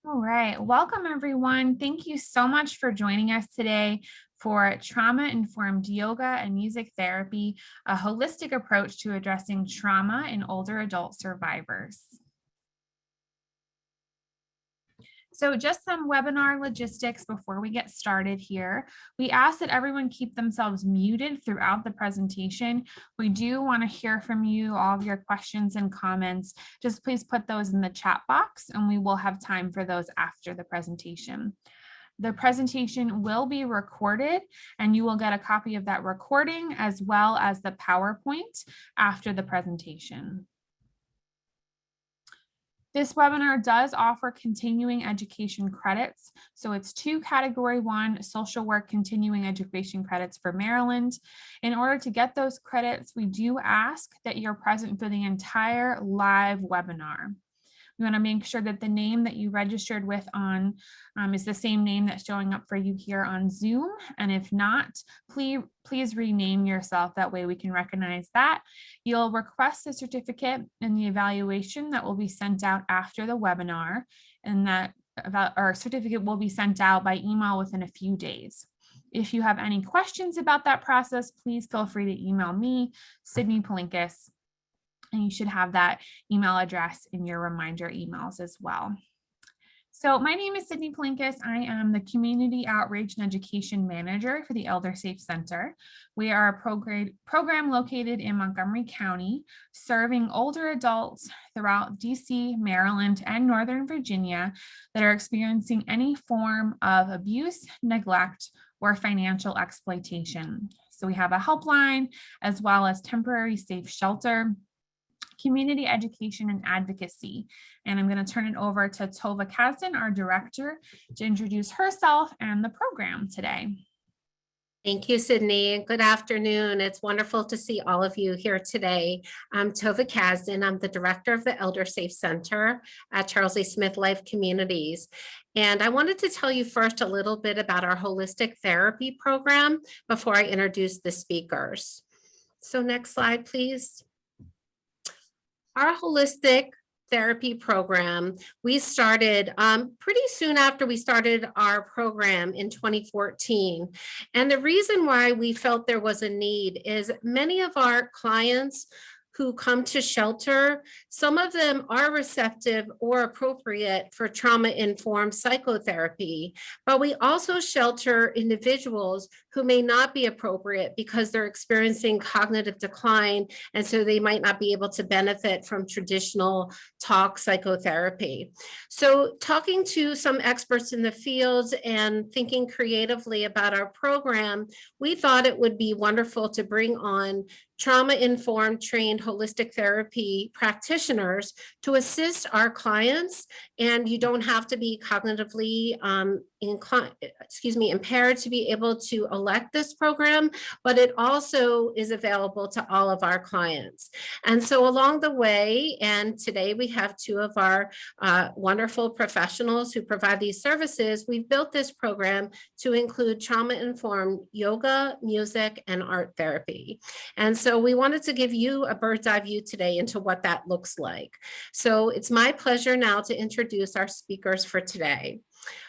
All right, welcome everyone. Thank you so much for joining us today for Trauma-Informed Yoga and Music Therapy, a holistic approach to addressing trauma in older adult survivors. So just some webinar logistics before we get started here. We ask that everyone keep themselves muted throughout the presentation. We do want to hear from you, all of your questions and comments. Just please put those in the chat box and we will have time for those after the presentation. The presentation will be recorded and you will get a copy of that recording as well as the PowerPoint after the presentation. This webinar does offer continuing education credits. So it's 2 Category 1 social work continuing education credits for Maryland. In order to get those credits, we do ask that you're present for the entire live webinar. We want to make sure that the name that you registered with on is the same name that's showing up for you here on Zoom. And if not, please rename yourself. That way we can recognize that. You'll request a certificate in the evaluation that will be sent out after the webinar, and that our certificate will be sent out by email within a few days. If you have any questions about that process, please feel free to email me, Sidney Palinkus, and you should have that email address in your reminder emails as well. So my name is Sidney Palinkus. I am the Community Outreach and Education Manager for the ElderSAFE Center. We are a program located in Montgomery County, serving older adults throughout DC, Maryland, and Northern Virginia that are experiencing any form of abuse, neglect, or financial exploitation. So we have a helpline as well as temporary safe shelter, community education and advocacy. And I'm going to turn it over to Tova Kazdan, our director, to introduce herself and the program today. Thank you, Sidney, and good afternoon. It's wonderful to see all of you here today. I'm Tova Kazdan. I'm the director of the ElderSAFE Center at Charles E. Smith Life Communities. And I wanted to tell you first a little bit about our holistic therapy program before I introduce the speakers. So next slide, please. Our holistic therapy program, we started pretty soon after we started our program in 2014. And the reason why we felt there was a need is many of our clients who come to shelter, some of them are receptive or appropriate for trauma-informed psychotherapy, but we also shelter individuals who may not be appropriate because they're experiencing cognitive decline, and so they might not be able to benefit from traditional talk psychotherapy. So talking to some experts in the field and thinking creatively about our program, we thought it would be wonderful to bring on trauma-informed trained holistic therapy practitioners to assist our clients. And you don't have to be cognitively impaired to be able to elect this program, but it also is available to all of our clients. And so along the way, and today we have 2 of our wonderful professionals who provide these services, we've built this program to include trauma-informed yoga, music, and art therapy. And so we wanted to give you a bird's eye view today into what that looks like. So it's my pleasure now to introduce our speakers for today.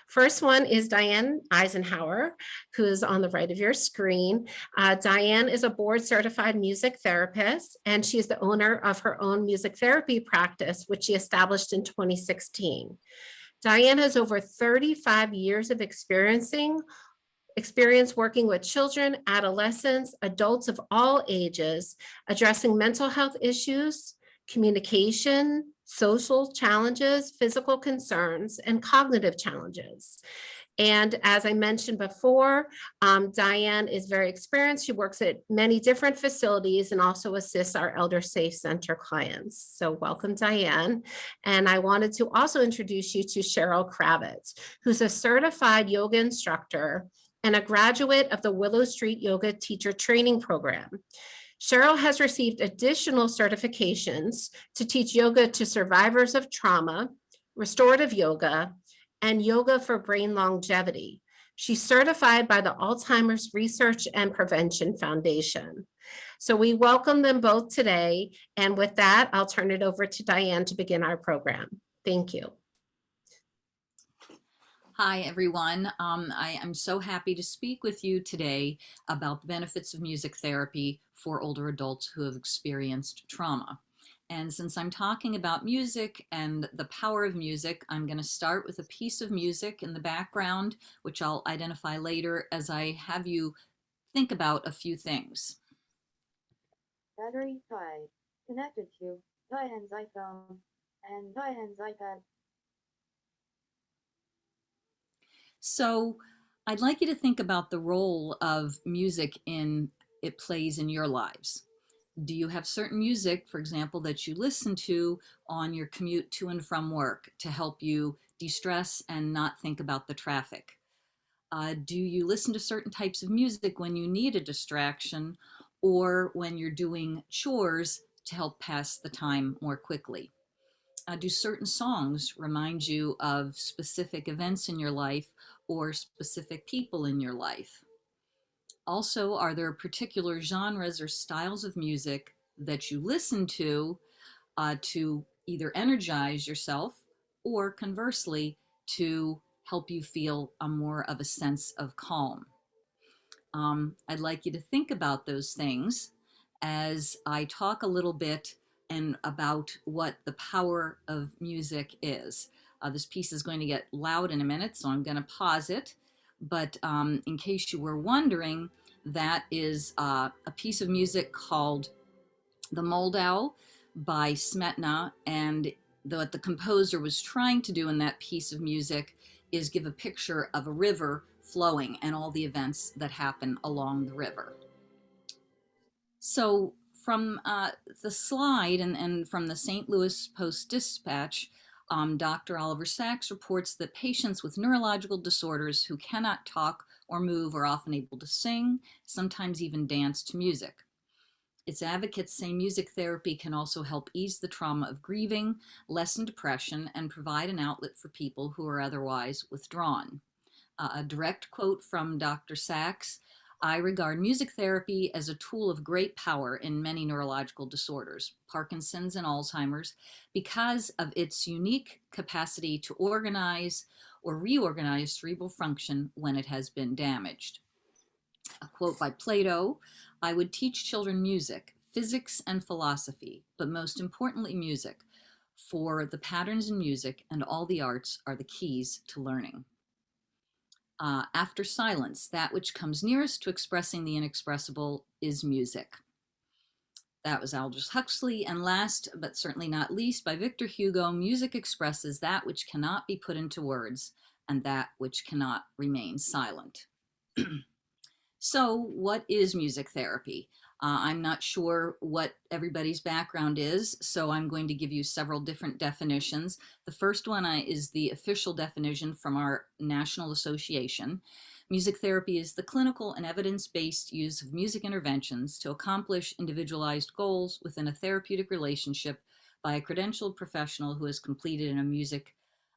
First one is Diane Eisenhower, who is on the right of your screen. Diane is a board certified music therapist, and she is the owner of her own music therapy practice, which she established in 2016. Diane has over 35 years of experience working with children, adolescents, adults of all ages, addressing mental health issues, communication, social challenges, physical concerns, and cognitive challenges. And as I mentioned before, Diane is very experienced. She works at many different facilities and also assists our ElderSAFE Center clients. So welcome, Diane. And I wanted to also introduce you to Cheryl Kravitz, who's a certified yoga instructor and a graduate of the Willow Street Yoga Teacher Training Program. Cheryl has received additional certifications to teach yoga to survivors of trauma, restorative yoga, and yoga for brain longevity. She's certified by the Alzheimer's Research and Prevention Foundation. So we welcome them both today. And with that, I'll turn it over to Diane to begin our program. Thank you. Hi, everyone. I am so happy to speak with you today about the benefits of music therapy for older adults who have experienced trauma. And since I'm talking about music and the power of music, I'm going to start with a piece of music in the background, which I'll identify later as I have you think about a few things. Battery tied. Connected to Diane's iPhone and Diane's iPad. So I'd like you to think about the role of music it plays in your lives. Do you have certain music, for example, that you listen to on your commute to and from work to help you de-stress and not think about the traffic? Do you listen to certain types of music when you need a distraction or when you're doing chores to help pass the time more quickly? Do certain songs remind you of specific events in your life or specific people in your life? Also, are there particular genres or styles of music that you listen to either energize yourself or conversely to help you feel a more of a sense of calm? I'd like you to think about those things as I talk a little bit and about what the power of music is. This piece is going to get loud in a minute, so I'm going to pause it. But in case you were wondering, that is a piece of music called The Moldau by Smetana. And what the composer was trying to do in that piece of music is give a picture of a river flowing and all the events that happen along the river. So from the slide and from the St. Louis Post-Dispatch, Dr. Oliver Sacks reports that patients with neurological disorders who cannot talk or move are often able to sing, sometimes even dance to music. Its advocates say music therapy can also help ease the trauma of grieving, lessen depression, and provide an outlet for people who are otherwise withdrawn. A direct quote from Dr. Sacks: "I regard music therapy as a tool of great power in many neurological disorders, Parkinson's and Alzheimer's, because of its unique capacity to organize or reorganize cerebral function when it has been damaged." A quote by Plato: "I would teach children music, physics, and philosophy, but most importantly music, for the patterns in music and all the arts are the keys to learning." After silence, that which comes nearest to expressing the inexpressible is music. That was Aldous Huxley. And last, but certainly not least, by Victor Hugo, music expresses that which cannot be put into words and that which cannot remain silent. So what is music therapy? I'm not sure what everybody's background is, so I'm going to give you several different definitions. The first one is the official definition from our National Association. Music therapy is the clinical and evidence-based use of music interventions to accomplish individualized goals within a therapeutic relationship by a credentialed professional who has completed a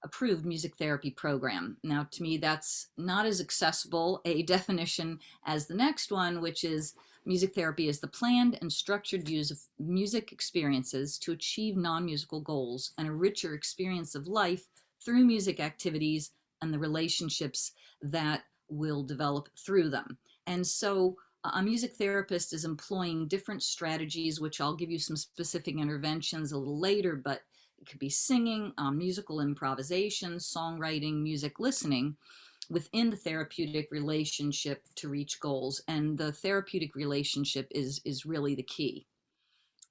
approved music therapy program. Now, to me, that's not as accessible a definition as the next one, which is music therapy is the planned and structured use of music experiences to achieve non-musical goals and a richer experience of life through music activities and the relationships that will develop through them. And so a music therapist is employing different strategies, which I'll give you some specific interventions a little later, but it could be singing, musical improvisation, songwriting, music listening within the therapeutic relationship to reach goals. And the therapeutic relationship is really the key.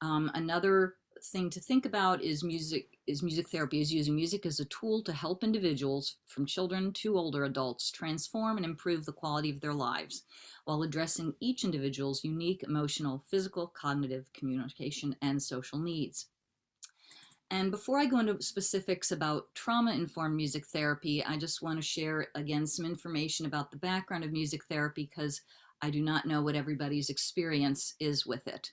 Another thing to think about is music therapy is using music as a tool to help individuals, from children to older adults, transform and improve the quality of their lives while addressing each individual's unique emotional, physical, cognitive, communication, and social needs. And before I go into specifics about trauma-informed music therapy, I just want to share again some information about the background of music therapy, because I do not know what everybody's experience is with it.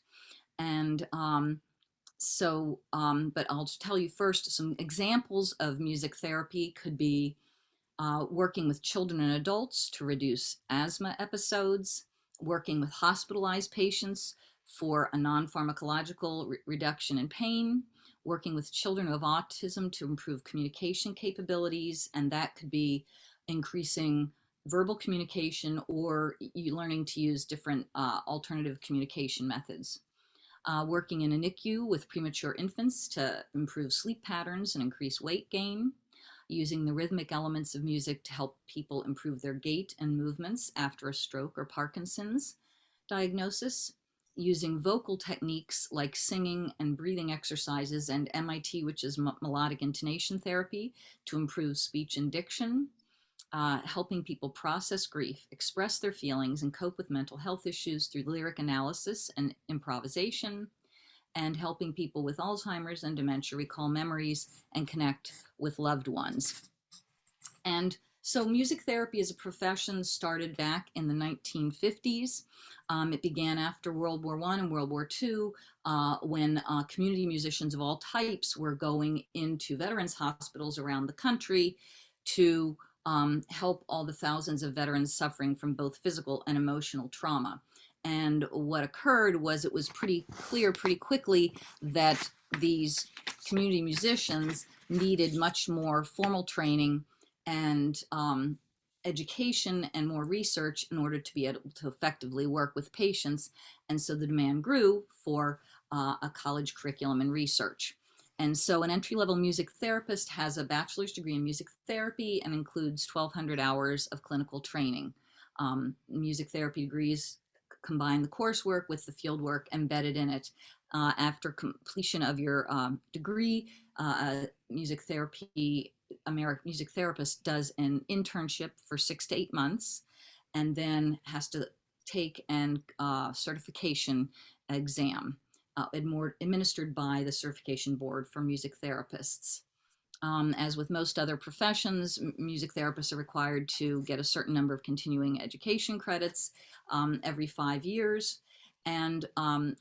And but I'll tell you first, some examples of music therapy could be working with children and adults to reduce asthma episodes, working with hospitalized patients for a non-pharmacological reduction in pain, working with children who have autism to improve communication capabilities, and that could be increasing verbal communication, or you learning to use different alternative communication methods. Working in a NICU with premature infants to improve sleep patterns and increase weight gain. Using the rhythmic elements of music to help people improve their gait and movements after a stroke or Parkinson's diagnosis. Using vocal techniques like singing and breathing exercises, and MIT, which is melodic intonation therapy, to improve speech and diction. Helping people process grief, express their feelings, and cope with mental health issues through lyric analysis and improvisation, and helping people with Alzheimer's and dementia recall memories and connect with loved ones. And so music therapy as a profession started back in the 1950s. It began after World War I and World War II, when community musicians of all types were going into veterans hospitals around the country to help all the thousands of veterans suffering from both physical and emotional trauma. And what occurred was, it was pretty clear pretty quickly that these community musicians needed much more formal training and education and more research in order to be able to effectively work with patients. And so the demand grew for a college curriculum and research. And so an entry-level music therapist has a bachelor's degree in music therapy and includes 1,200 hours of clinical training. Music therapy degrees combine the coursework with the field work embedded in it. After completion of your degree, a music therapist does an internship for 6 to 8 months, and then has to take an certification exam administered by the Certification Board for Music Therapists. As with most other professions, music therapists are required to get a certain number of continuing education credits every 5 years. And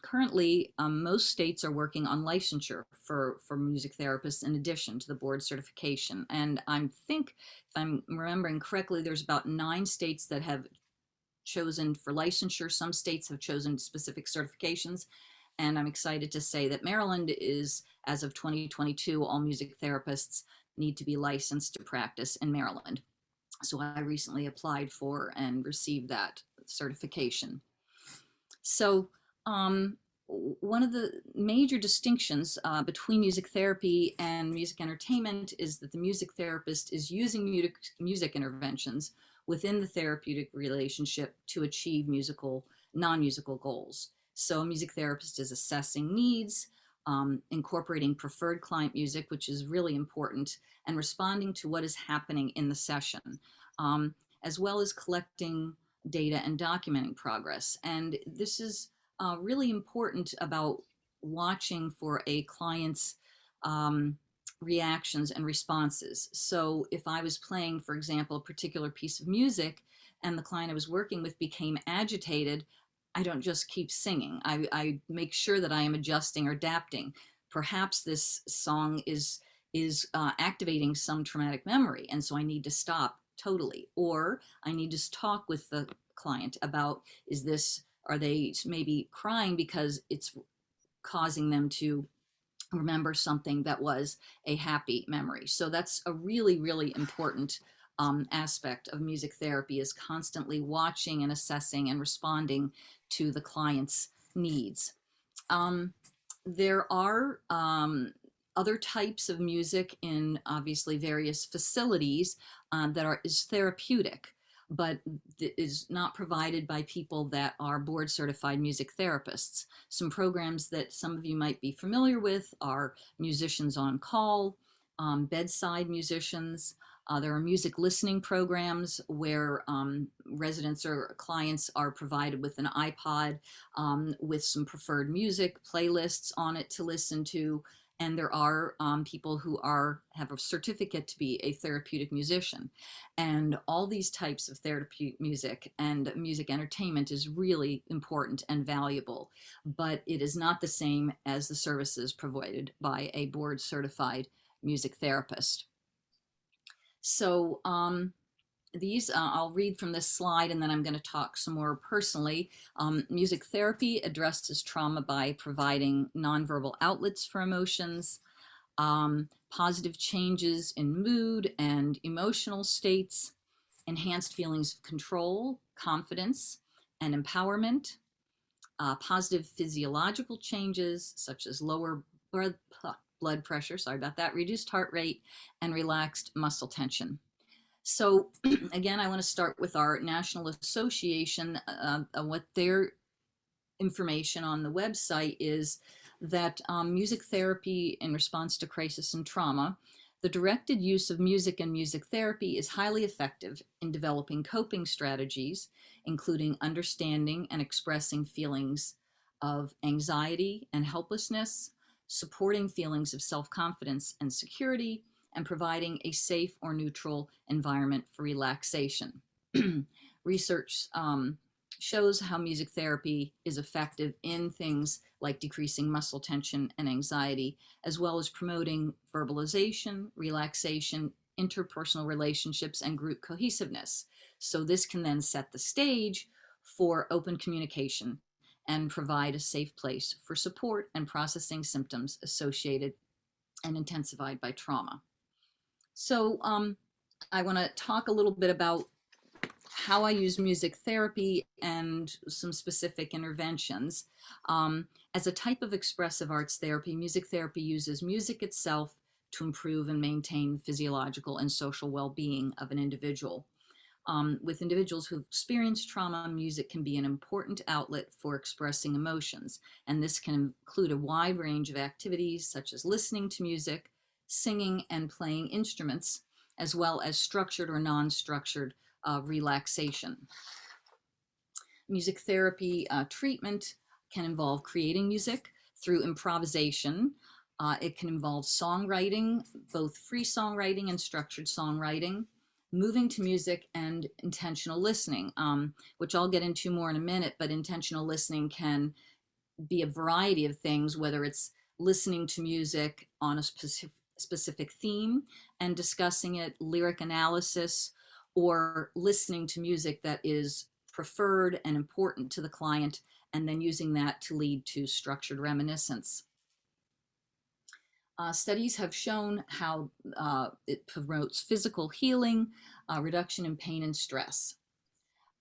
currently, most states are working on licensure for music therapists in addition to the board certification. And I think, if I'm remembering correctly, there's about 9 states that have chosen for licensure. Some states have chosen specific certifications. And I'm excited to say that Maryland is, as of 2022, all music therapists need to be licensed to practice in Maryland. So I recently applied for and received that certification. So one of the major distinctions between music therapy and music entertainment is that the music therapist is using music interventions within the therapeutic relationship to achieve non-musical goals. So a music therapist is assessing needs, incorporating preferred client music, which is really important, and responding to what is happening in the session, as well as collecting data and documenting progress. And this is really important about watching for a client's reactions and responses. So if I was playing, for example, a particular piece of music and the client I was working with became agitated, I don't just keep singing. I make sure that I am adjusting or adapting. Perhaps this song is activating some traumatic memory, and so I need to stop totally. Or I need to talk with the client about, are they maybe crying because it's causing them to remember something that was a happy memory. So that's a really, really important aspect of music therapy, is constantly watching and assessing and responding to the client's needs. There are other types of music in obviously various facilities that is therapeutic, but is not provided by people that are board certified music therapists. Some programs that some of you might be familiar with are musicians on call, bedside musicians. There are music listening programs where residents or clients are provided with an iPod with some preferred music playlists on it to listen to. And there are people who have a certificate to be a therapeutic musician. And all these types of therapeutic music and music entertainment is really important and valuable, but it is not the same as the services provided by a board certified music therapist. So I'll read from this slide, and then I'm going to talk some more personally. Music therapy addresses trauma by providing nonverbal outlets for emotions, positive changes in mood and emotional states, enhanced feelings of control, confidence, and empowerment, positive physiological changes such as lower blood pressure, sorry about that, reduced heart rate, and relaxed muscle tension. So again, I want to start with our National Association. What their information on the website is that music therapy in response to crisis and trauma, the directed use of music and music therapy is highly effective in developing coping strategies, including understanding and expressing feelings of anxiety and helplessness, supporting feelings of self-confidence and security, and providing a safe or neutral environment for relaxation. Research shows how music therapy is effective in things like decreasing muscle tension and anxiety, as well as promoting verbalization, relaxation, interpersonal relationships, and group cohesiveness. So this can then set the stage for open communication and provide a safe place for support and processing symptoms associated and intensified by trauma. So I want to talk a little bit about how I use music therapy and some specific interventions. As a type of expressive arts therapy, music therapy uses music itself to improve and maintain physiological and social well-being of an individual. With individuals who've experienced trauma, music can be an important outlet for expressing emotions, and this can include a wide range of activities such as listening to music, singing, and playing instruments, as well as structured or non-structured relaxation. Music therapy treatment can involve creating music through improvisation. It can involve songwriting, both free songwriting and structured songwriting, moving to music, and intentional listening, which I'll get into more in a minute, but intentional listening can be a variety of things, whether it's listening to music on a specific theme and discussing it, lyric analysis, or listening to music that is preferred and important to the client, and then using that to lead to structured reminiscence. Studies have shown how it promotes physical healing, reduction in pain and stress.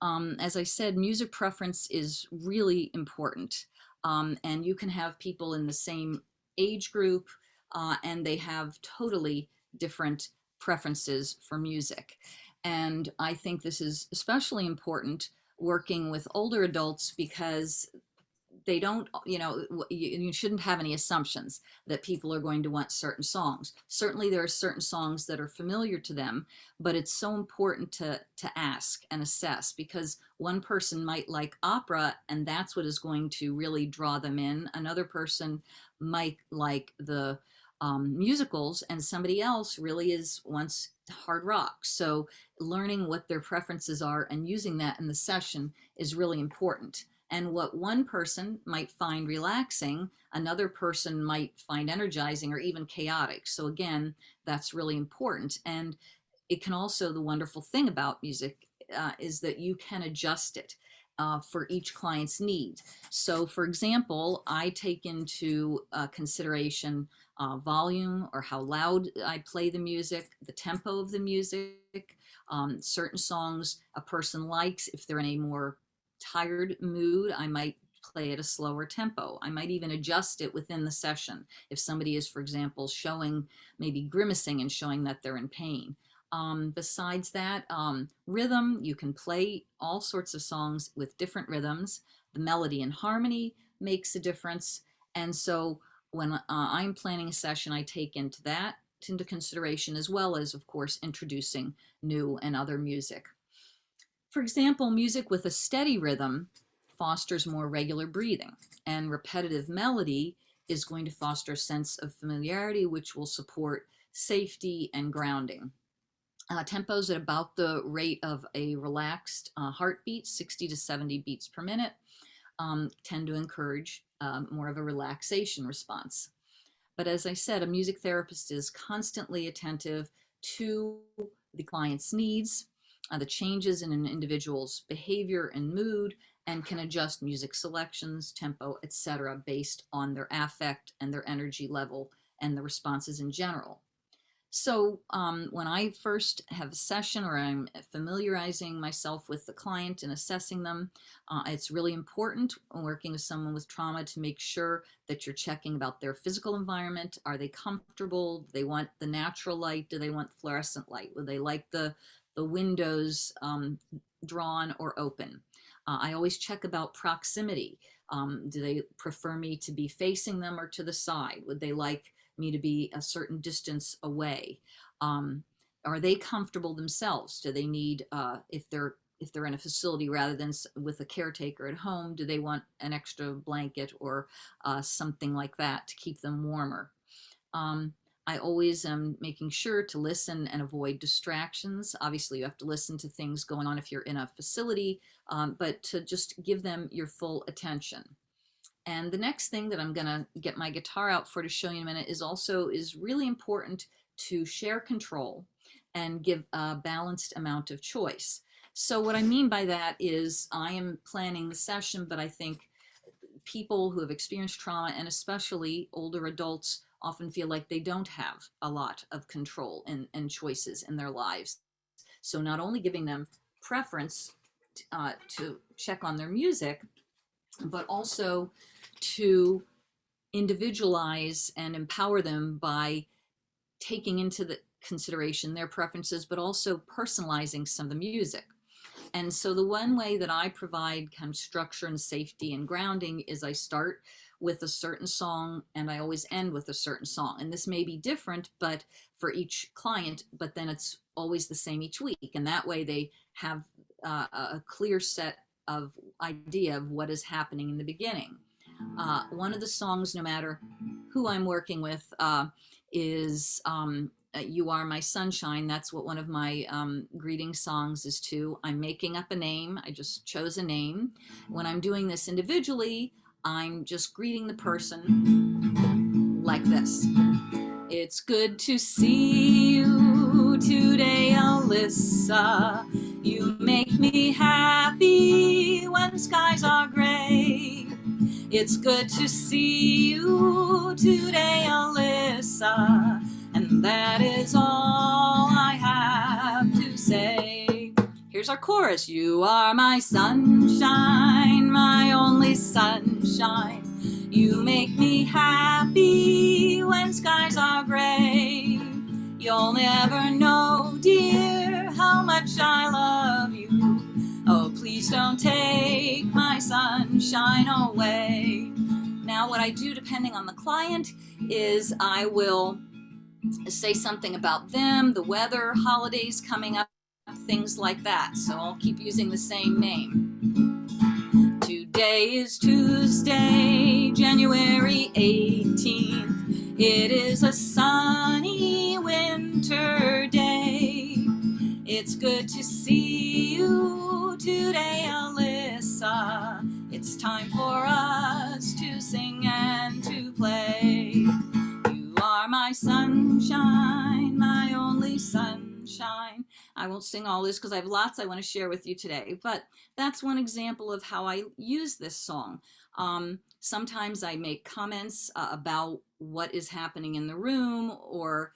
As I said, music preference is really important, and you can have people in the same age group and they have totally different preferences for music. And I think this is especially important working with older adults because they don't, you shouldn't have any assumptions that people are going to want certain songs. Certainly there are certain songs that are familiar to them, but it's so important to ask and assess, because one person might like opera and that's what is going to really draw them in. Another person might like the musicals, and somebody else really wants hard rock. So learning what their preferences are and using that in the session is really important. And what one person might find relaxing, another person might find energizing or even chaotic. So again, that's really important. And it can also, the wonderful thing about music is that you can adjust it for each client's need. So for example, I take into consideration volume, or how loud I play the music, the tempo of the music, certain songs a person likes. If they're in a more tired mood, I might play at a slower tempo. I might even adjust it within the session. If somebody is, for example, showing, maybe grimacing and showing that they're in pain. Besides that, rhythm, you can play all sorts of songs with different rhythms. The melody and harmony makes a difference. And so when I'm planning a session, I take into consideration, as well as, of course, introducing new and other music. For example, music with a steady rhythm fosters more regular breathing, and repetitive melody is going to foster a sense of familiarity, which will support safety and grounding. Tempos at about the rate of a relaxed heartbeat, 60 to 70 beats per minute, tend to encourage more of a relaxation response. But as I said, a music therapist is constantly attentive to the client's needs, the changes in an individual's behavior and mood, and can adjust music selections, tempo, etc., based on their affect and their energy level and the responses in general. So when I first have a session or I'm familiarizing myself with the client and assessing them, it's really important when working with someone with trauma to make sure that you're checking about their physical environment. Are they comfortable? Do they want the natural light? Do they want fluorescent light? Would they like the windows drawn or open? I always check about proximity. Do they prefer me to be facing them or to the side? Would they like me to be a certain distance away? Are they comfortable themselves? Do they need, if they're in a facility rather than with a caretaker at home, do they want an extra blanket or something like that to keep them warmer? I always am making sure to listen and avoid distractions. Obviously, you have to listen to things going on if you're in a facility, but to just give them your full attention. And the next thing that I'm gonna get my guitar out for to show you in a minute is really important to share control and give a balanced amount of choice. So what I mean by that is I am planning the session, but I think people who have experienced trauma, and especially older adults, often feel like they don't have a lot of control and choices in their lives. So not only giving them preference to check on their music, but also to individualize and empower them by taking into the consideration their preferences, but also personalizing some of the music. And so the one way that I provide kind of structure and safety and grounding is I start with a certain song and I always end with a certain song. And this may be different, but for each client, but then it's always the same each week. And that way they have a clear set of idea of what is happening in the beginning. One of the songs, no matter who I'm working with, is You Are My Sunshine. That's what one of my greeting songs is to. I'm making up a name. I just chose a name. When I'm doing this individually, I'm just greeting the person like this. It's good to see you today, Alyssa. You make me happy when skies are gray. It's good to see you today, Alyssa. And that is all I have to say. Here's our chorus. You are my sunshine, my only sunshine. You make me happy when skies are gray. You'll never know, dear, how much I love you. Oh, please don't take my sunshine away. Now, what I do, depending on the client, is I will say something about them, the weather, holidays coming up, things like that. So I'll keep using the same name. Today is Tuesday, January 18th. It is a sunny winter day. It's good to see you today, Alyssa. It's time for us to sing and to play. You are my sunshine, my only sunshine. I won't sing all this because I have lots I want to share with you today, but that's one example of how I use this song. Sometimes I make comments about what is happening in the room, or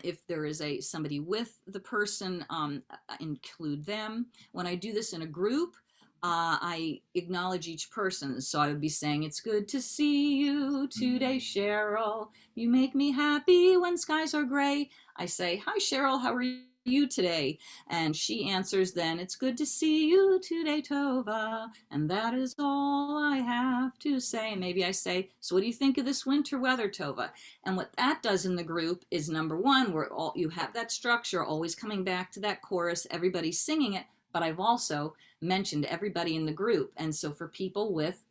if there is somebody with the person, include them. When I do this in a group, I acknowledge each person. So I would be saying, it's good to see you today, Cheryl. You make me happy when skies are gray. I say, hi, Cheryl, how are you today? And she answers then, it's good to see you today, Tova. And that is all I have to say. And maybe I say, so what do you think of this winter weather, Tova? And what that does in the group is, number one, you have that structure, always coming back to that chorus, everybody's singing it, but I've also mentioned everybody in the group. And so for people with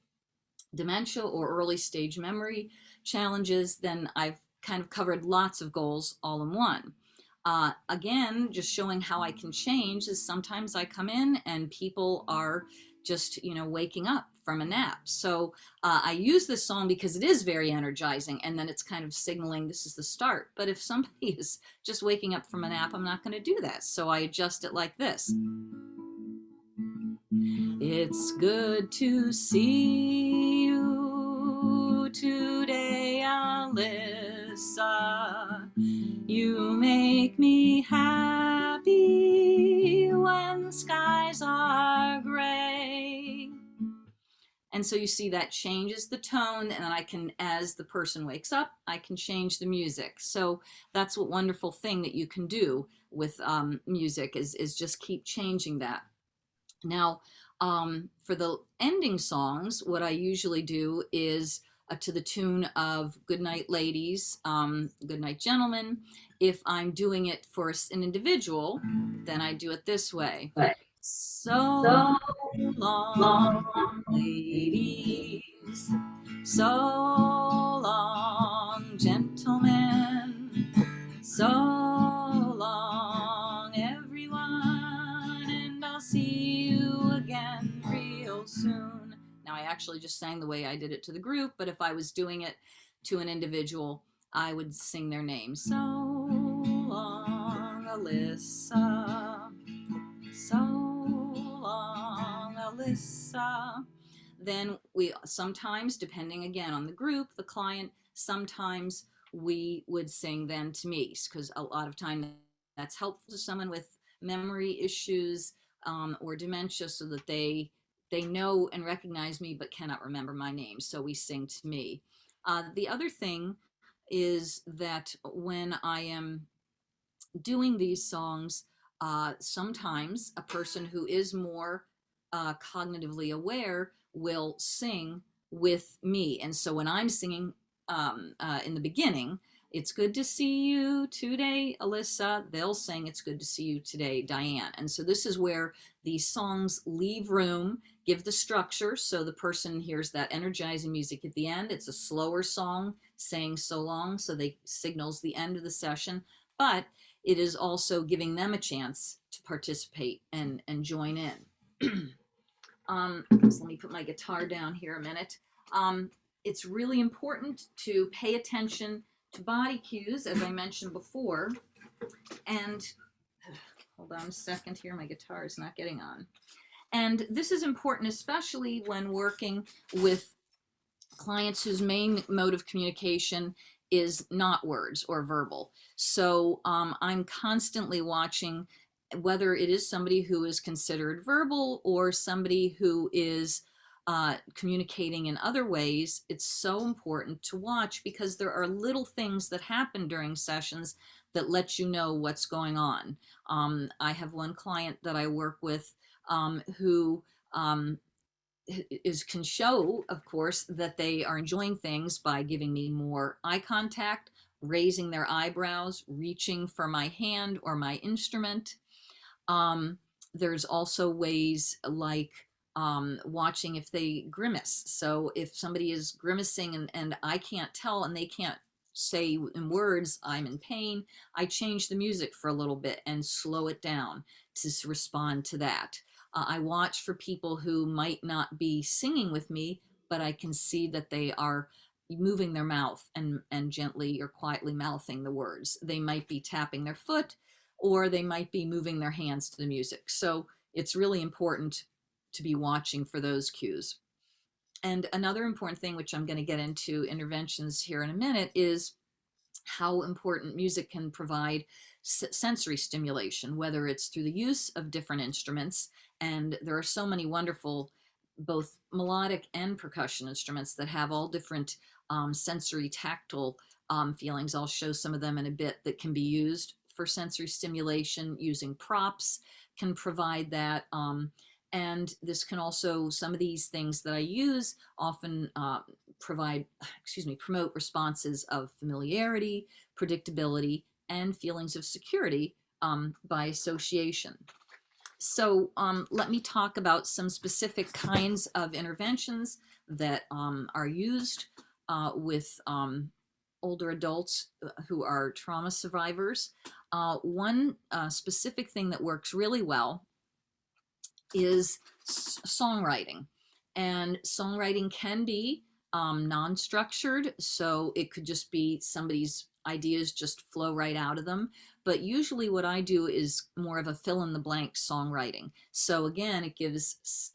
dementia or early stage memory challenges, then I've kind of covered lots of goals all in one. Again, just showing how I can change is sometimes I come in and people are just, waking up from a nap. So I use this song because it is very energizing, and then it's kind of signaling this is the start. But if somebody is just waking up from a nap, I'm not going to do that. So I adjust it like this. It's good to see you today, Alyssa. You may make me happy when the skies are gray. And so you see that changes the tone, and then I can, as the person wakes up, I can change the music. So that's a wonderful thing that you can do with music is just keep changing that. Now, for the ending songs, what I usually do is to the tune of Good Night Ladies, Good Night Gentlemen. If I'm doing it for an individual, then I do it this way. So long, ladies, so long, gentlemen, so long, everyone, and I'll see you again real soon. Now, I actually just sang the way I did it to the group, but if I was doing it to an individual, I would sing their name. So long, Alyssa, so long, Alyssa. Then we sometimes, depending again on the group, the client, sometimes we would sing then to me, because a lot of time that's helpful to someone with memory issues or dementia, so that they know and recognize me but cannot remember my name. So we sing to me. The other thing is that when I am doing these songs, sometimes a person who is more cognitively aware will sing with me. And so when I'm singing in the beginning, it's good to see you today, Alyssa, they'll sing, it's good to see you today, Diane. And so this is where these songs leave room, give the structure, so the person hears that energizing music at the end. It's a slower song saying so long, so they signals the end of the session, but it is also giving them a chance to participate and join in. So let me put my guitar down here a minute. It's really important to pay attention to body cues, as I mentioned before. And hold on a second here, my guitar is not getting on. And this is important, especially when working with clients whose main mode of communication is not words or verbal. So I'm constantly watching whether it is somebody who is considered verbal or somebody who is communicating in other ways. It's so important to watch, because there are little things that happen during sessions that let you know what's going on. I have one client that I work with who can show, of course, that they are enjoying things by giving me more eye contact, raising their eyebrows, reaching for my hand or my instrument. There's also ways like watching if they grimace. So if somebody is grimacing and I can't tell, and they can't say in words, I'm in pain, I change the music for a little bit and slow it down to respond to that. I watch for people who might not be singing with me, but I can see that they are moving their mouth and gently or quietly mouthing the words. They might be tapping their foot, or they might be moving their hands to the music. So it's really important to be watching for those cues. And another important thing, which I'm going to get into interventions here in a minute, is how important music can provide sensory stimulation, whether it's through the use of different instruments. And there are so many wonderful, both melodic and percussion instruments that have all different sensory tactile feelings. I'll show some of them in a bit that can be used for sensory stimulation. Using props can provide that. And this can also, some of these things that I use often promote responses of familiarity, predictability, and feelings of security by association. So let me talk about some specific kinds of interventions that are used with older adults who are trauma survivors. One specific thing that works really well is songwriting. And songwriting can be non-structured, so it could just be somebody's ideas just flow right out of them. But usually what I do is more of a fill-in-the-blank songwriting. So again, it gives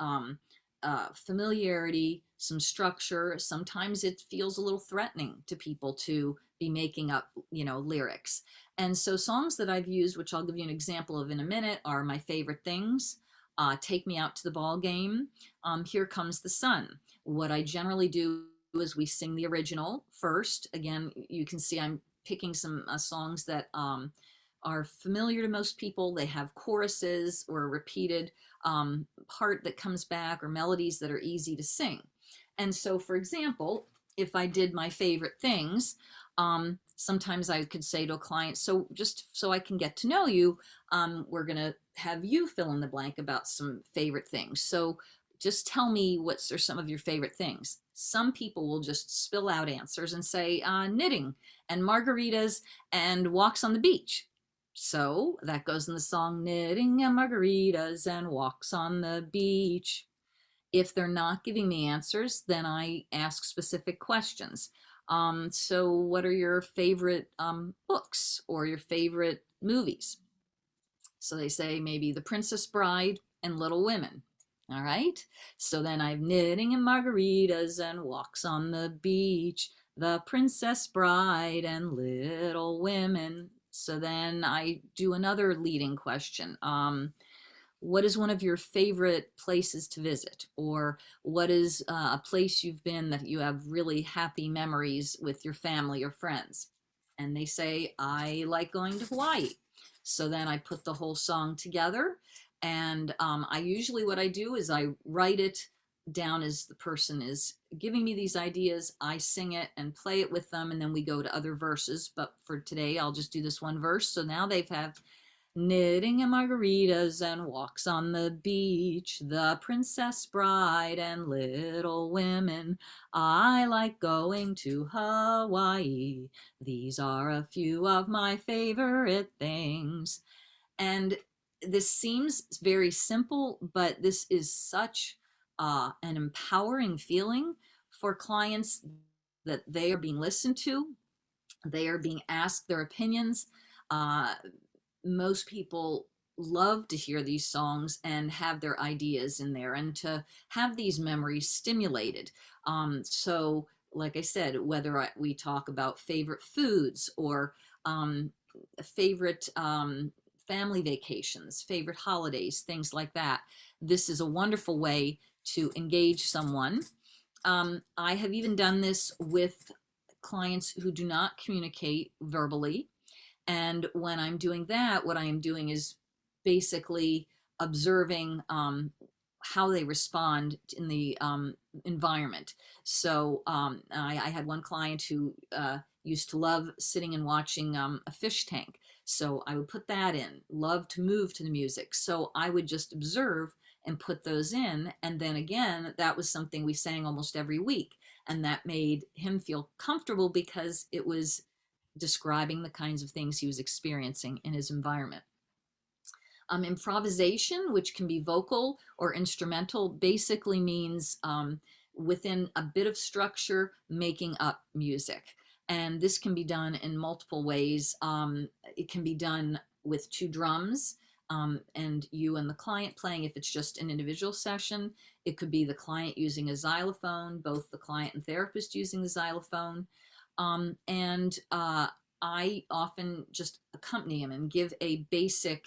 familiarity, some structure. Sometimes it feels a little threatening to people to be making up, lyrics. And so songs that I've used, which I'll give you an example of in a minute, are My Favorite Things, Take Me Out to the Ball Game, Here Comes the Sun. What I generally do is we sing the original first. Again, you can see I'm picking some songs that are familiar to most people. They have choruses or a repeated part that comes back, or melodies that are easy to sing. And so, for example, if I did My Favorite Things, sometimes I could say to a client, so just so I can get to know you, we're going to have you fill in the blank about some favorite things. So just tell me are some of your favorite things. Some people will just spill out answers and say knitting and margaritas and walks on the beach. So that goes in the song, knitting and margaritas and walks on the beach. If they're not giving me answers, then I ask specific questions. So what are your favorite books or your favorite movies? So they say maybe The Princess Bride and Little Women. All right. So then I've knitting and margaritas and walks on the beach, The Princess Bride and Little Women. So then I do another leading question. What is one of your favorite places to visit? Or what is a place you've been that you have really happy memories with your family or friends? And they say, I like going to Hawaii. So then I put the whole song together. And I usually, what I do is I write it down as the person is giving me these ideas. I sing it and play it with them. And then we go to other verses. But for today, I'll just do this one verse. So now they've have knitting and margaritas and walks on the beach, The Princess Bride and Little Women. I like going to Hawaii. These are a few of my favorite things. And this seems very simple, but this is such an empowering feeling for clients that they are being listened to. They are being asked their opinions. Most people love to hear these songs and have their ideas in there and to have these memories stimulated. So like I said, whether we talk about favorite foods or favorite family vacations, favorite holidays, things like that, this is a wonderful way to engage someone. I have even done this with clients who do not communicate verbally. And when I'm doing that, what I am doing is basically observing how they respond in the environment. So I had one client who used to love sitting and watching a fish tank. So I would put that in, love to move to the music. So I would just observe and put those in. And then again, that was something we sang almost every week. And that made him feel comfortable because it was describing the kinds of things he was experiencing in his environment. Improvisation, which can be vocal or instrumental, basically means within a bit of structure, making up music. And this can be done in multiple ways. It can be done with two drums and you and the client playing if it's just an individual session. It could be the client using a xylophone, both the client and therapist using the xylophone. I often just accompany him and give a basic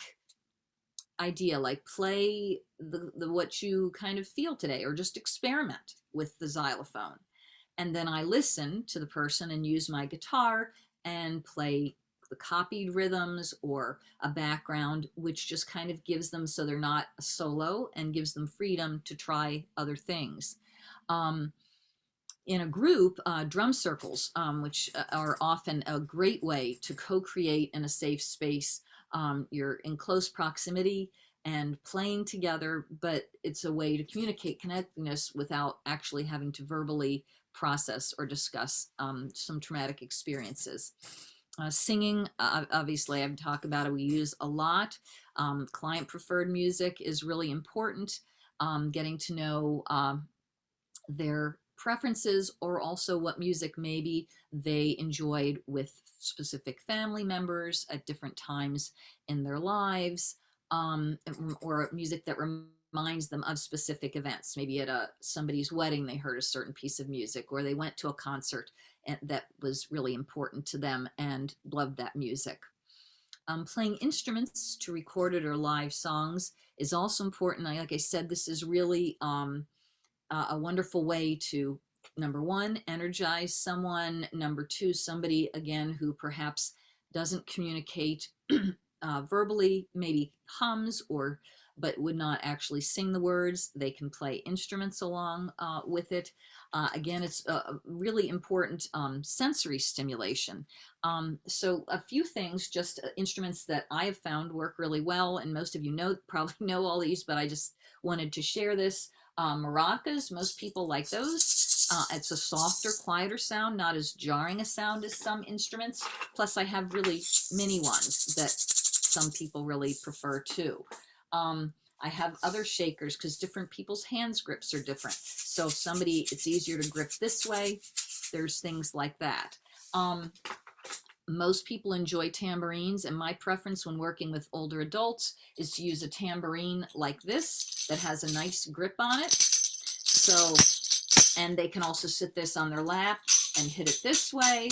idea, like play the what you kind of feel today, or just experiment with the xylophone. And then I listen to the person and use my guitar and play the copied rhythms or a background, which just kind of gives them, so they're not a solo, and gives them freedom to try other things. In a group, drum circles, which are often a great way to co-create in a safe space. You're in close proximity and playing together, but it's a way to communicate connectedness without actually having to verbally process or discuss some traumatic experiences. Singing, obviously I've talked about it, we use a lot. Client preferred music is really important. Getting to know their preferences, or also what music maybe they enjoyed with specific family members at different times in their lives, or music that reminds them of specific events. Maybe at somebody's wedding they heard a certain piece of music, or they went to a concert that was really important to them and loved that music. Playing instruments to recorded or live songs is also important. Like I said, this is really a wonderful way to, number one, energize someone. Number two, somebody, again, who perhaps doesn't communicate verbally, maybe hums or but would not actually sing the words. They can play instruments along with it. Again, it's a really important sensory stimulation. So a few things, just instruments that I have found work really well, and most of you probably know all these, but I just wanted to share this. Maracas, most people like those. It's a softer, quieter sound, not as jarring a sound as some instruments. Plus, I have really mini ones that some people really prefer too. I have other shakers because different people's hands grips are different. So if somebody, it's easier to grip this way, there's things like that. Most people enjoy tambourines, and my preference when working with older adults is to use a tambourine like this that has a nice grip on it. So, and they can also sit this on their lap and hit it this way,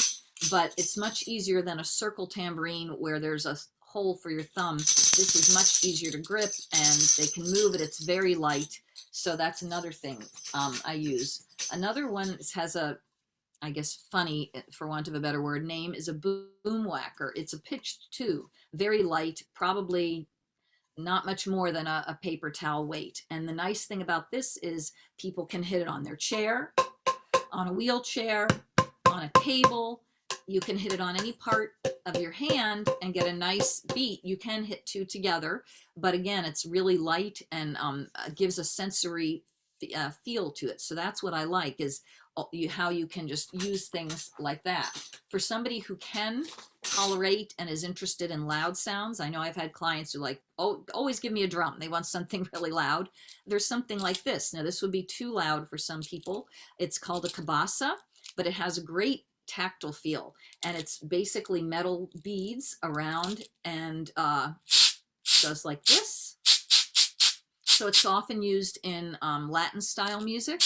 but it's much easier than a circle tambourine where there's a hole for your thumb. This is much easier to grip, and they can move it. It's very light. So that's another thing I use. Another one has a, I guess, funny, for want of a better word, name is a Boomwhacker. It's a pitched tube, very light, probably not much more than a paper towel weight. And the nice thing about this is people can hit it on their chair, on a wheelchair, on a table. You can hit it on any part of your hand and get a nice beat. You can hit two together, but again, it's really light and gives a sensory feel to it. So that's what I like, is how you can just use things like that. For somebody who can tolerate and is interested in loud sounds, I know I've had clients who like, oh, always give me a drum. They want something really loud. There's something like this. Now this would be too loud for some people. It's called a cabasa, but it has a great tactile feel, and it's basically metal beads around and goes like this. So it's often used in Latin style music,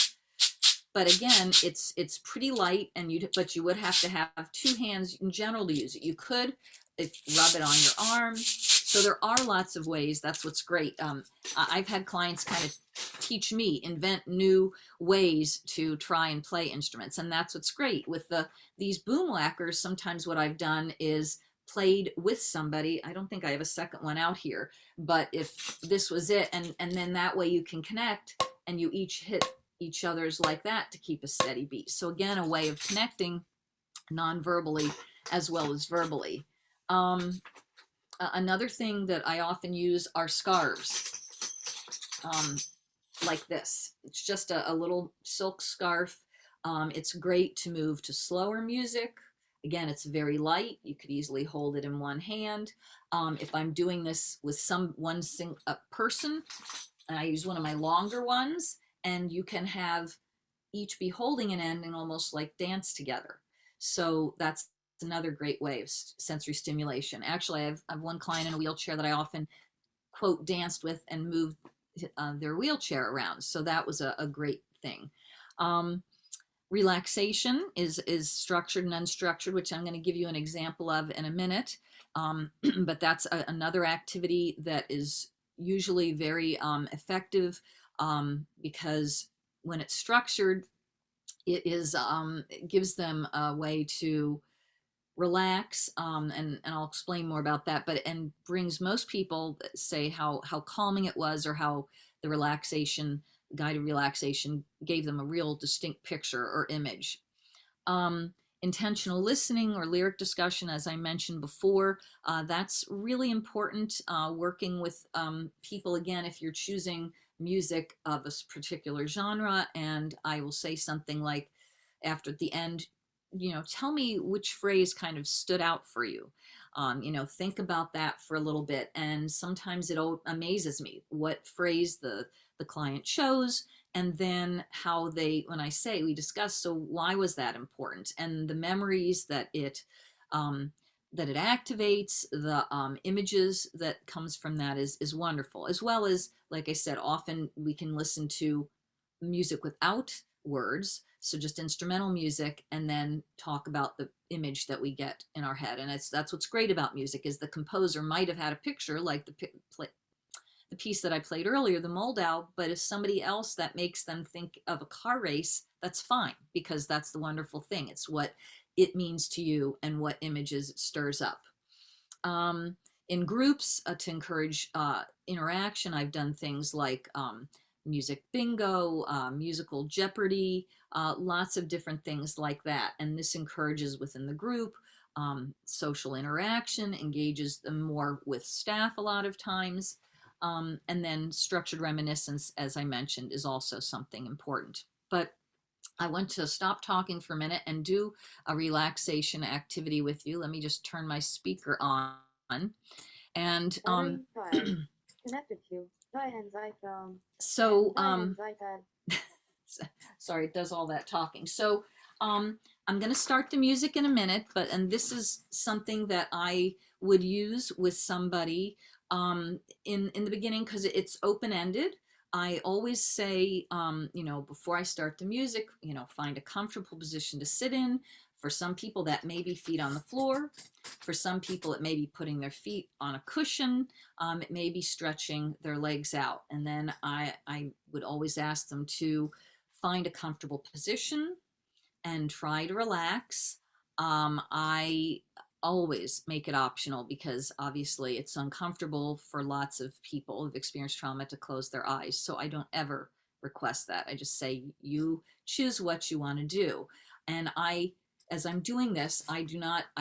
but again, it's pretty light, and but you would have to have two hands in general to use it. You could rub it on your arm. So there are lots of ways. That's what's great. I've had clients kind of teach me, invent new ways to try and play instruments, and that's what's great with these Boomwhackers. Sometimes what I've done is played with somebody. I don't think I have a second one out here, but if this was it, and then that way you can connect, and you each hit each other's like that to keep a steady beat. So again, a way of connecting non-verbally as well as verbally. Another thing that I often use are scarves, like this. It's just a little silk scarf. It's great to move to slower music. Again, it's very light. You could easily hold it in one hand. If I'm doing this with one person, I use one of my longer ones, and you can have each be holding an end and almost like dance together. So that's another great way of sensory stimulation. Actually, I have one client in a wheelchair that I often, quote, danced with and moved their wheelchair around. So that was a great thing. Relaxation is structured and unstructured, which I'm going to give you an example of in a minute. But that's another activity that is usually very effective because when it's structured, it gives them a way to relax, and I'll explain more about that, and brings most people say how calming it was, or how the guided relaxation gave them a real distinct picture or image. Intentional listening or lyric discussion, as I mentioned before, that's really important. Working with people, again, if you're choosing music of a particular genre, and I will say something like, after the end, tell me which phrase kind of stood out for you. Think about that for a little bit. And sometimes it amazes me what phrase the client chose, and then how when I say, we discuss, so why was that important? And the memories that it activates, the images that comes from that is wonderful. As well as, like I said, often we can listen to music without words. So just instrumental music, and then talk about the image that we get in our head. And that's what's great about music, is the composer might have had a picture like the piece that I played earlier, the Moldau, but if somebody else that makes them think of a car race, that's fine, because that's the wonderful thing. It's what it means to you and what images it stirs up. In groups, to encourage interaction, I've done things like music bingo, musical Jeopardy, lots of different things like that. And this encourages within the group social interaction, engages them more with staff a lot of times. And then structured reminiscence, as I mentioned, is also something important. But I want to stop talking for a minute and do a relaxation activity with you. Let me just turn my speaker on. And Battery 5. Connected to Diane's iPhone. so And Diane's iPad. sorry, it does all that talking. So I'm going to start the music in a minute, and this is something that I would use with somebody in the beginning, because it's open-ended. I always say, before I start the music, find a comfortable position to sit in. For some people, that may be feet on the floor. For some people, it may be putting their feet on a cushion. It may be stretching their legs out. And then I would always ask them to find a comfortable position and try to relax. I always make it optional, because obviously it's uncomfortable for lots of people who've experienced trauma to close their eyes. So I don't ever request that. I just say, you choose what you want to do. And as I'm doing this, I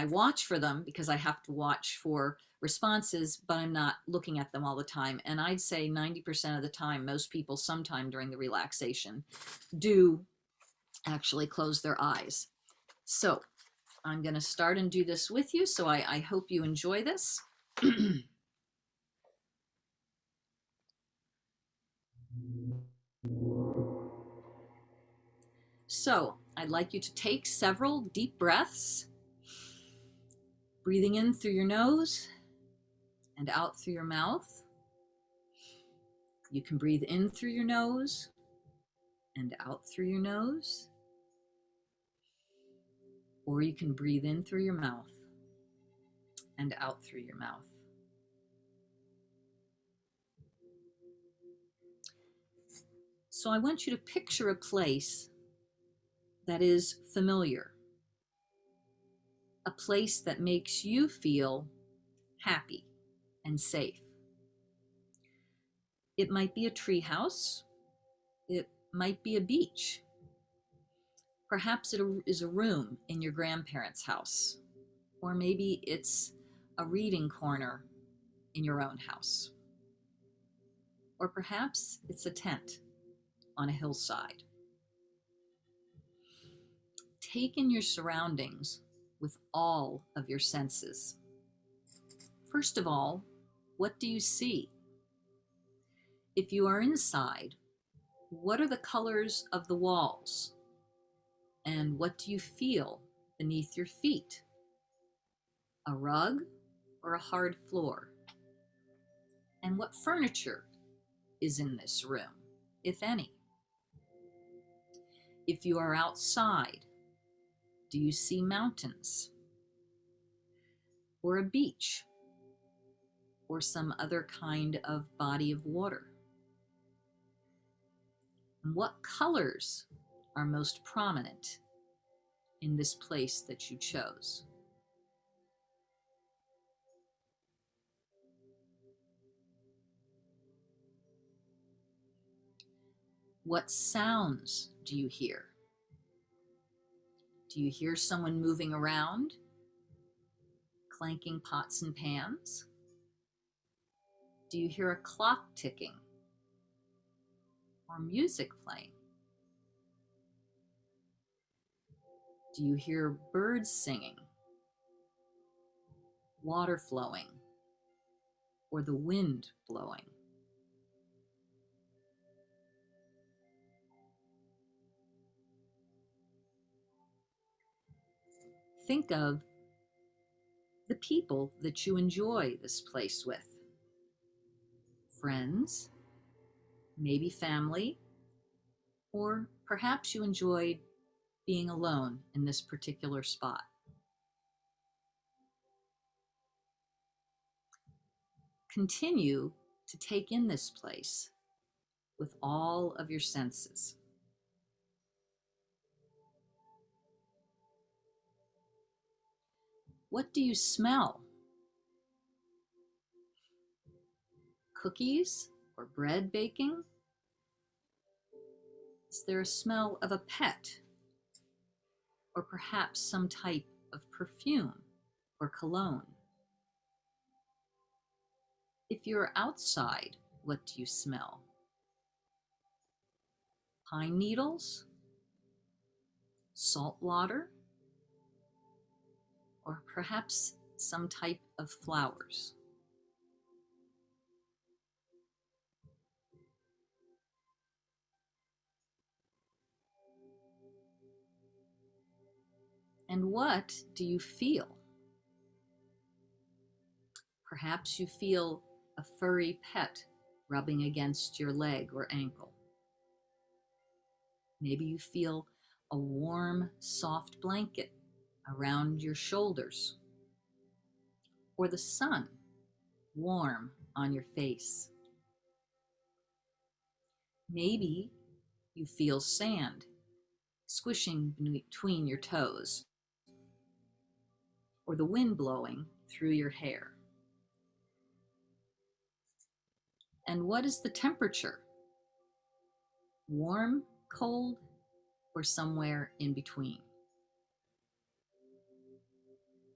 watch for them, because I have to watch for responses, but I'm not looking at them all the time. And I'd say 90% of the time, most people sometime during the relaxation do actually close their eyes. So I'm going to start and do this with you. So I hope you enjoy this. So I'd like you to take several deep breaths, breathing in through your nose and out through your mouth. You can breathe in through your nose and out through your nose, or you can breathe in through your mouth and out through your mouth. So I want you to picture a place that is familiar, a place that makes you feel happy and safe. It might be a treehouse. It might be a beach. Perhaps it is a room in your grandparents' house, or maybe it's a reading corner in your own house. Or perhaps it's a tent on a hillside. Take in your surroundings with all of your senses. First of all, what do you see? If you are inside, what are the colors of the walls? And what do you feel beneath your feet? A rug or a hard floor? And what furniture is in this room, if any? If you are outside, do you see mountains? Or a beach? Or some other kind of body of water? And what colors are most prominent in this place that you chose? What sounds do you hear? Do you hear someone moving around, clanking pots and pans? Do you hear a clock ticking or music playing? Do you hear birds singing, water flowing, or the wind blowing? Think of the people that you enjoy this place with. Friends, maybe family, or perhaps you enjoyed being alone in this particular spot. Continue to take in this place with all of your senses. What do you smell? Cookies or bread baking? Is there a smell of a pet? Or perhaps some type of perfume or cologne? If you're outside, what do you smell? Pine needles? Salt water? Or perhaps some type of flowers? And what do you feel? Perhaps you feel a furry pet rubbing against your leg or ankle. Maybe you feel a warm, soft blanket around your shoulders, or the sun warm on your face. Maybe you feel sand squishing between your toes, or the wind blowing through your hair. And what is the temperature? Warm, cold, or somewhere in between?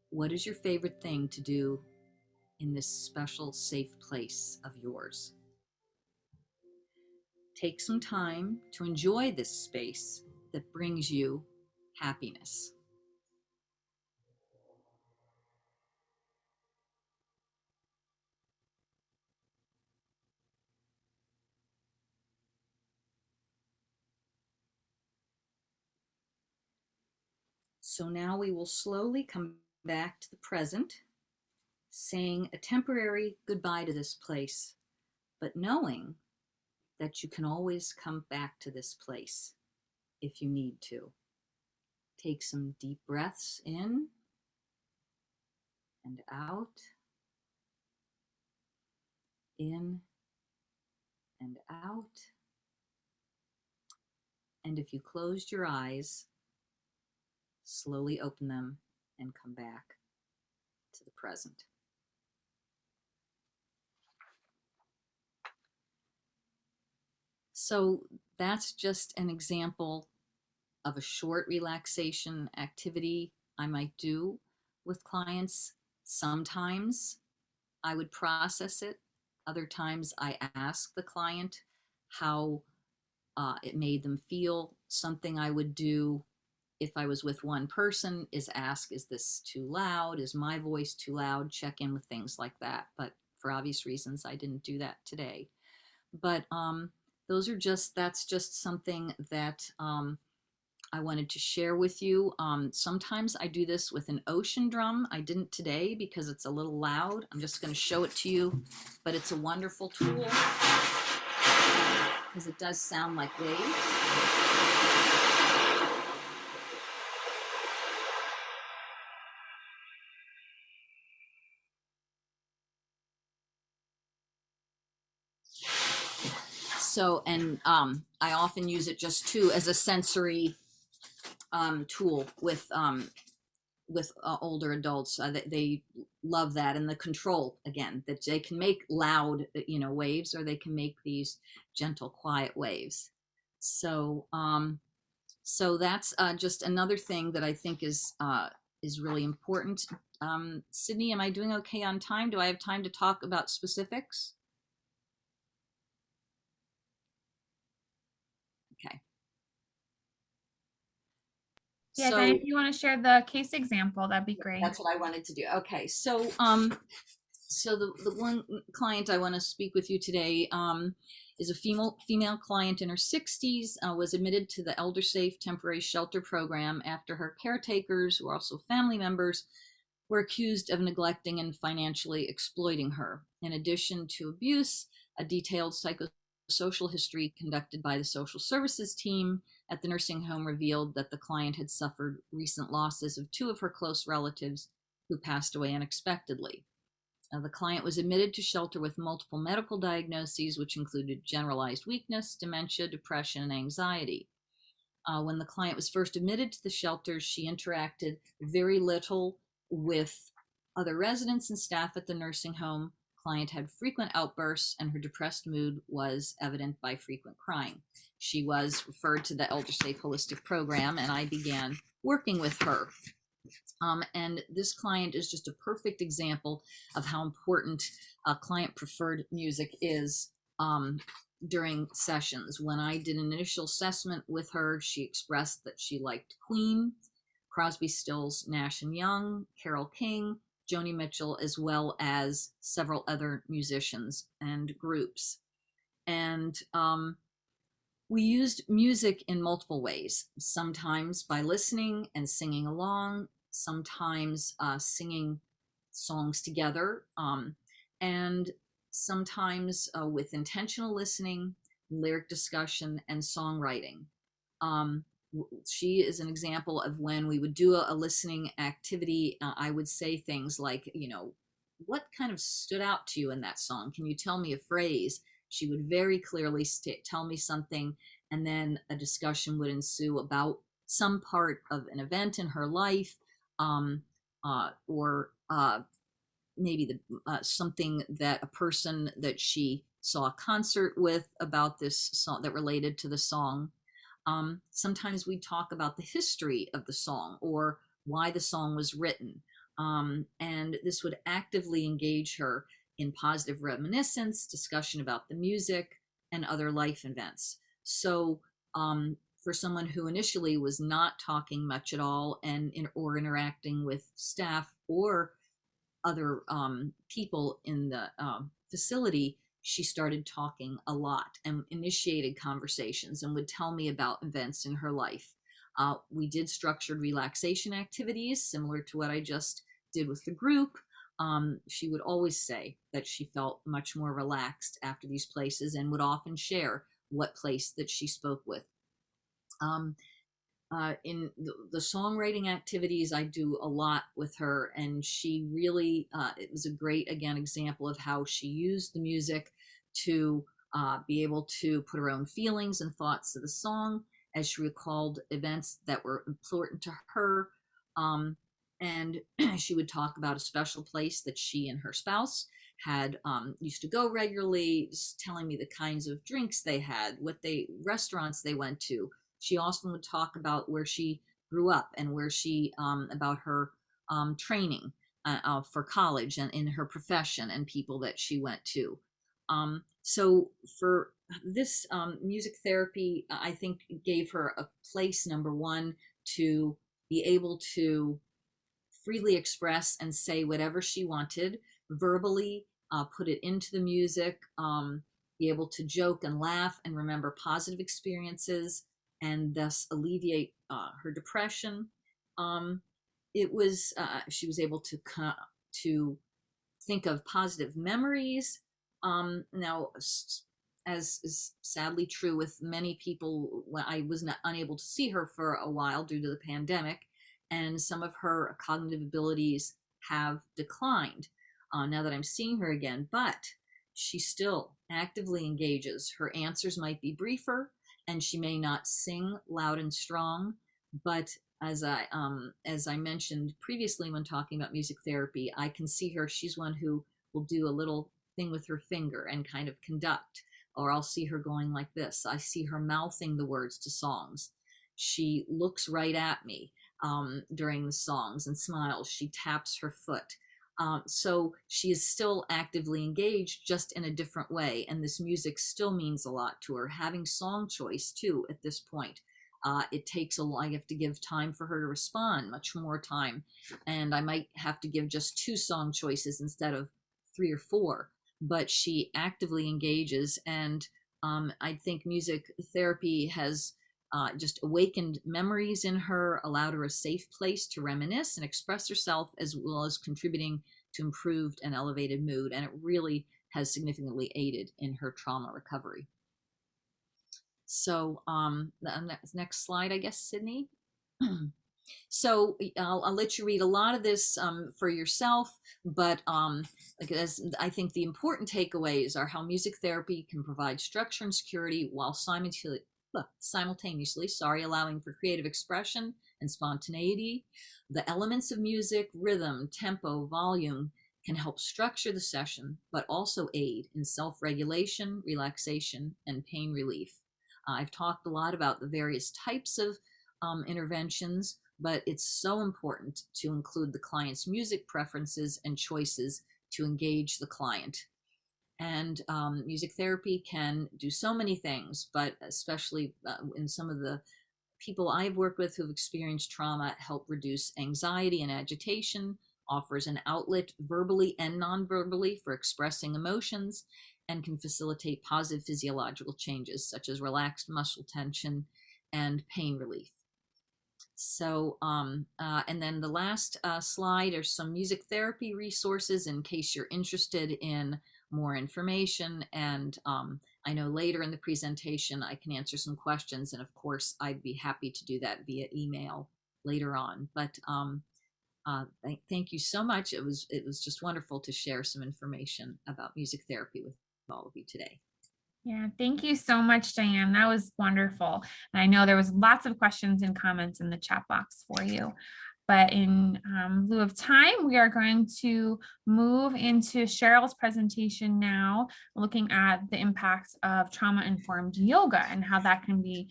What is your favorite thing to do in this special safe place of yours? Take some time to enjoy this space that brings you happiness. So now we will slowly come back to the present, saying a temporary goodbye to this place, but knowing that you can always come back to this place if you need to. Take some deep breaths in and out, in and out. And if you closed your eyes, slowly open them and come back to the present. So that's just an example of a short relaxation activity I might do with clients. Sometimes I would process it. Other times I ask the client how it made them feel. Something I would do if I was with one person is ask, is this too loud? Is my voice too loud? Check in with things like that. But for obvious reasons, I didn't do that today. But that's just something that I wanted to share with you. Sometimes I do this with an ocean drum. I didn't today because it's a little loud. I'm just going to show it to you, but it's a wonderful tool because it does sound like waves. So, and I often use it just too as a sensory tool with older adults. They love that, and the control again, that they can make loud, waves, or they can make these gentle, quiet waves. So, so that's just another thing that I think is really important. Sidney, am I doing okay on time? Do I have time to talk about specifics? Okay. Yeah, So, Diane, if you want to share the case example, that'd be great. that's what I wanted to do. Okay, so so the one client I want to speak with you today is a female client in her 60s, was admitted to the ElderSAFE temporary shelter program after her caretakers, who are also family members, were accused of neglecting and financially exploiting her. In addition to abuse, a detailed psychosocial history conducted by the social services team at the nursing home revealed that the client had suffered recent losses of 2 of her close relatives who passed away unexpectedly. The client was admitted to shelter with multiple medical diagnoses, which included generalized weakness, dementia, depression, and anxiety. When the client was first admitted to the shelter, she interacted very little with other residents and staff at the nursing home. Client had frequent outbursts, and her depressed mood was evident by frequent crying. She was referred to the ElderSAFE Holistic Program, and I began working with her. And this client is just a perfect example of how important client preferred music is during sessions. When I did an initial assessment with her, she expressed that she liked Queen, Crosby, Stills, Nash & Young, Carole King, Joni Mitchell, as well as several other musicians and groups. And we used music in multiple ways, sometimes by listening and singing along, sometimes singing songs together, and sometimes with intentional listening, lyric discussion, and songwriting. She is an example of when we would do a listening activity. I would say things like, what kind of stood out to you in that song? Can you tell me a phrase? She would very clearly tell me something, and then a discussion would ensue about some part of an event in her life, or maybe something that a person that she saw a concert with about this song that related to the song. Sometimes we talk about the history of the song or why the song was written. And this would actively engage her in positive reminiscence, discussion about the music, and other life events. So for someone who initially was not talking much at all or interacting with staff or other people in the facility, she started talking a lot and initiated conversations and would tell me about events in her life. We did structured relaxation activities similar to what I just did with the group. She would always say that she felt much more relaxed after these places and would often share what place that she spoke with. In the songwriting activities, I do a lot with her, and she really, it was a great, again, example of how she used the music to be able to put her own feelings and thoughts to the song as she recalled events that were important to her. And she would talk about a special place that she and her spouse had used to go regularly, just telling me the kinds of drinks they had, restaurants they went to. She often would talk about where she grew up and where she, about her training for college and in her profession and people that she went to. So for this music therapy, I think gave her a place, number one, to be able to freely express and say whatever she wanted, verbally, put it into the music, be able to joke and laugh and remember positive experiences, and thus alleviate her depression. She was able to think of positive memories. Now, as is sadly true with many people, when I was unable to see her for a while due to the pandemic, and some of her cognitive abilities have declined now that I'm seeing her again, but she still actively engages. Her answers might be briefer, and she may not sing loud and strong, but as I mentioned previously when talking about music therapy, I can see her. She's one who will do a little thing with her finger and kind of conduct, or I'll see her going like this. I see her mouthing the words to songs. She looks right at me during the songs and smiles. She taps her foot. So she is still actively engaged, just in a different way. And this music still means a lot to her. Having song choice too at this point. It takes I have to give time for her to respond, much more time. And I might have to give just 2 song choices instead of 3 or 4, but she actively engages. And I think music therapy has just awakened memories in her, allowed her a safe place to reminisce and express herself, as well as contributing to improved and elevated mood. And it really has significantly aided in her trauma recovery. So the next slide, I guess, Sydney. So I'll let you read a lot of this for yourself, but I think the important takeaways are how music therapy can provide structure and security while simultaneously, allowing for creative expression and spontaneity. The elements of music, rhythm, tempo, volume can help structure the session, but also aid in self-regulation, relaxation, and pain relief. I've talked a lot about the various types of interventions, but it's so important to include the client's music preferences and choices to engage the client. And music therapy can do so many things, but especially in some of the people I've worked with who've experienced trauma, help reduce anxiety and agitation, offers an outlet verbally and non-verbally for expressing emotions, and can facilitate positive physiological changes such as relaxed muscle tension and pain relief. So, and then the last slide are some music therapy resources in case you're interested in more information. And I know later in the presentation, I can answer some questions. And of course, I'd be happy to do that via email later on. But thank you so much. It was just wonderful to share some information about music therapy with all of you today. Yeah, thank you so much, Diane. That was wonderful. And I know there was lots of questions and comments in the chat box for you. But in lieu of time, we are going to move into Cheryl's presentation now, looking at the impacts of trauma-informed yoga and how that can be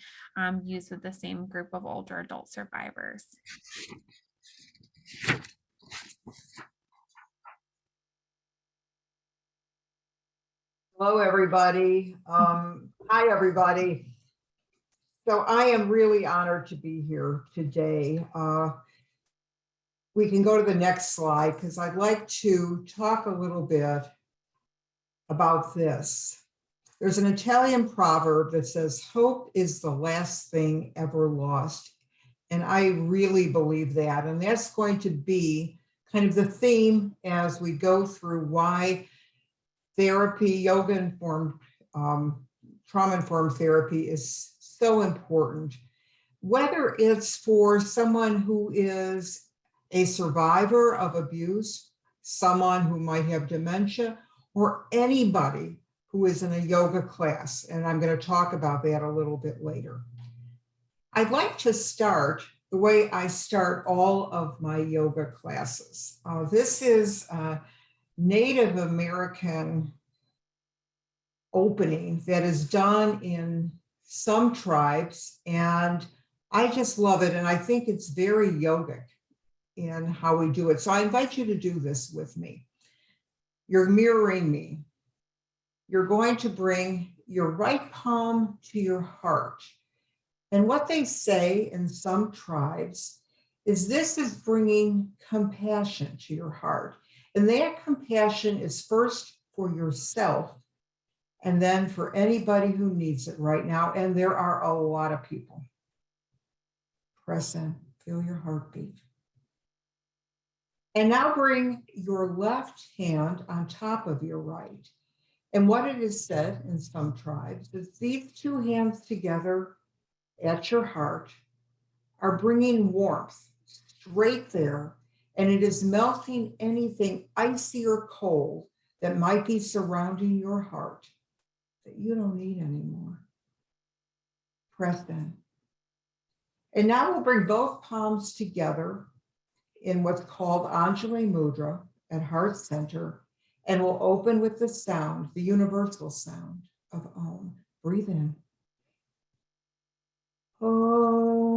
used with the same group of older adult survivors. Hello, everybody. Hi, everybody. So I am really honored to be here today. We can go to the next slide because I'd like to talk a little bit about this. There's an Italian proverb that says, hope is the last thing ever lost. And I really believe that. And that's going to be kind of the theme as we go through why therapy, yoga-informed, trauma-informed therapy is so important. Whether it's for someone who is a survivor of abuse, someone who might have dementia, or anybody who is in a yoga class. And I'm going to talk about that a little bit later. I'd like to start the way I start all of my yoga classes. This is Native American opening that is done in some tribes, and I just love it, and I think it's very yogic in how we do it. So I invite you to do this with me. You're mirroring me. You're going to bring your right palm to your heart. And what they say in some tribes is this is bringing compassion to your heart. And that compassion is first for yourself and then for anybody who needs it right now. And there are a lot of people. Press in, feel your heartbeat. And now bring your left hand on top of your right. And what it is said in some tribes is these two hands together at your heart are bringing warmth straight there. And it is melting anything icy or cold that might be surrounding your heart that you don't need anymore. Press in. And now we'll bring both palms together in what's called Angeline Mudra at heart center. And we'll open with the sound, the universal sound of Om. Breathe in. Om.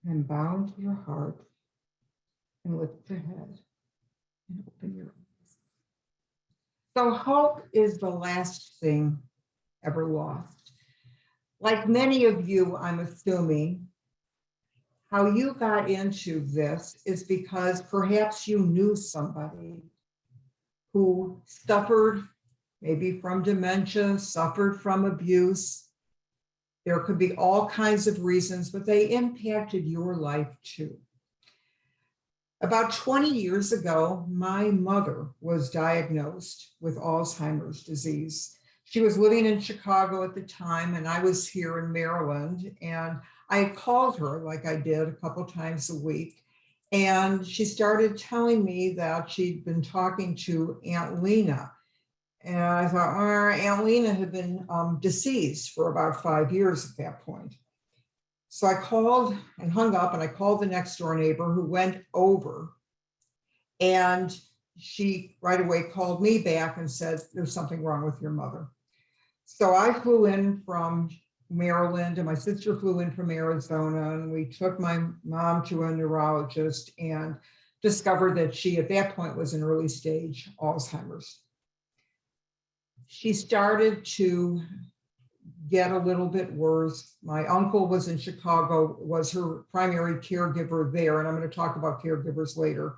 And bound to your heart and lift your head and open your eyes. So hope is the last thing ever lost. Like many of you, I'm assuming, how you got into this is because perhaps you knew somebody who suffered maybe from dementia, suffered from abuse. There could be all kinds of reasons, but they impacted your life too. About 20 years ago, my mother was diagnosed with Alzheimer's disease. She was living in Chicago at the time, and I was here in Maryland. And I called her like I did a couple times a week. And she started telling me that she'd been talking to Aunt Lena. And I thought, Aunt Lena had been deceased for about 5 years at that point. So I called and hung up, and I called the next door neighbor, who went over. And she right away called me back and said, there's something wrong with your mother. So I flew in from Maryland, and my sister flew in from Arizona, and we took my mom to a neurologist and discovered that she at that point was in early stage Alzheimer's. She started to get a little bit worse. My uncle was in Chicago, was her primary caregiver there, and I'm going to talk about caregivers later.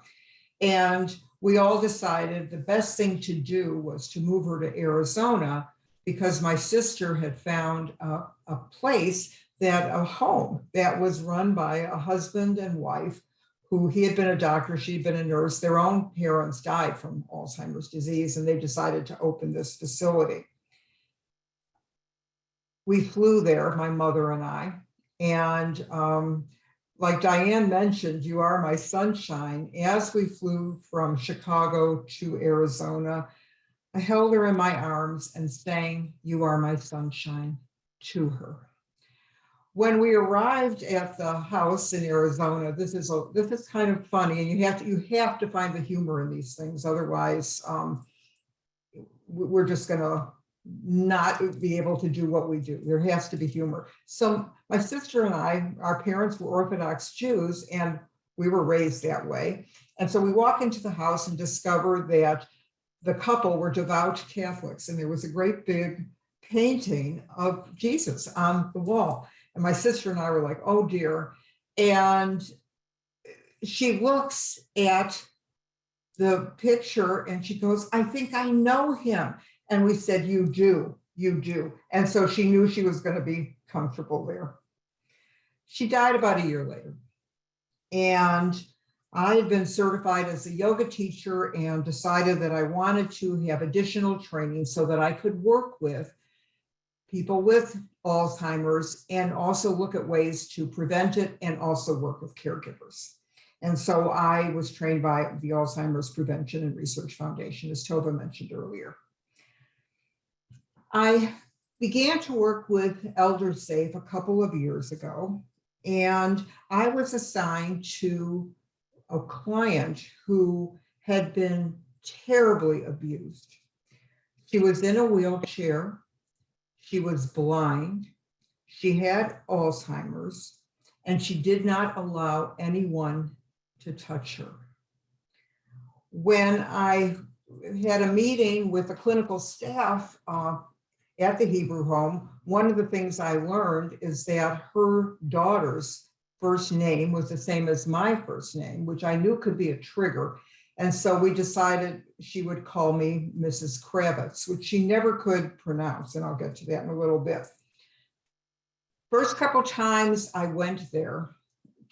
And we all decided the best thing to do was to move her to Arizona, because my sister had found a place, a home that was run by a husband and wife who, he had been a doctor, she'd been a nurse. Their own parents died from Alzheimer's disease, and they decided to open this facility. We flew there, my mother and I, and like Diane mentioned, you are my sunshine. As we flew from Chicago to Arizona, I held her in my arms and sang "You Are My Sunshine" to her. When we arrived at the house in Arizona, this is kind of funny, and you have to find the humor in these things, otherwise we're just going to not be able to do what we do. There has to be humor. So my sister and I, our parents were Orthodox Jews, and we were raised that way. And so we walk into the house and discover that the couple were devout Catholics, and there was a great big painting of Jesus on the wall. And my sister and I were like, oh dear. And she looks at the picture and she goes, I think I know him. And we said, you do. And so she knew she was going to be comfortable there. She died about a year later. And I had been certified as a yoga teacher and decided that I wanted to have additional training so that I could work with people with Alzheimer's and also look at ways to prevent it and also work with caregivers. And so I was trained by the Alzheimer's Prevention and Research Foundation, as Tova mentioned earlier. I began to work with ElderSAFE a couple of years ago, and I was assigned to a client who had been terribly abused. She was in a wheelchair. She was blind. She had Alzheimer's, and she did not allow anyone to touch her. When I had a meeting with the clinical staff at the Hebrew home, one of the things I learned is that her daughter's first name was the same as my first name, which I knew could be a trigger. And so we decided she would call me Mrs. Kravitz, which she never could pronounce, and I'll get to that in a little bit. First couple times I went there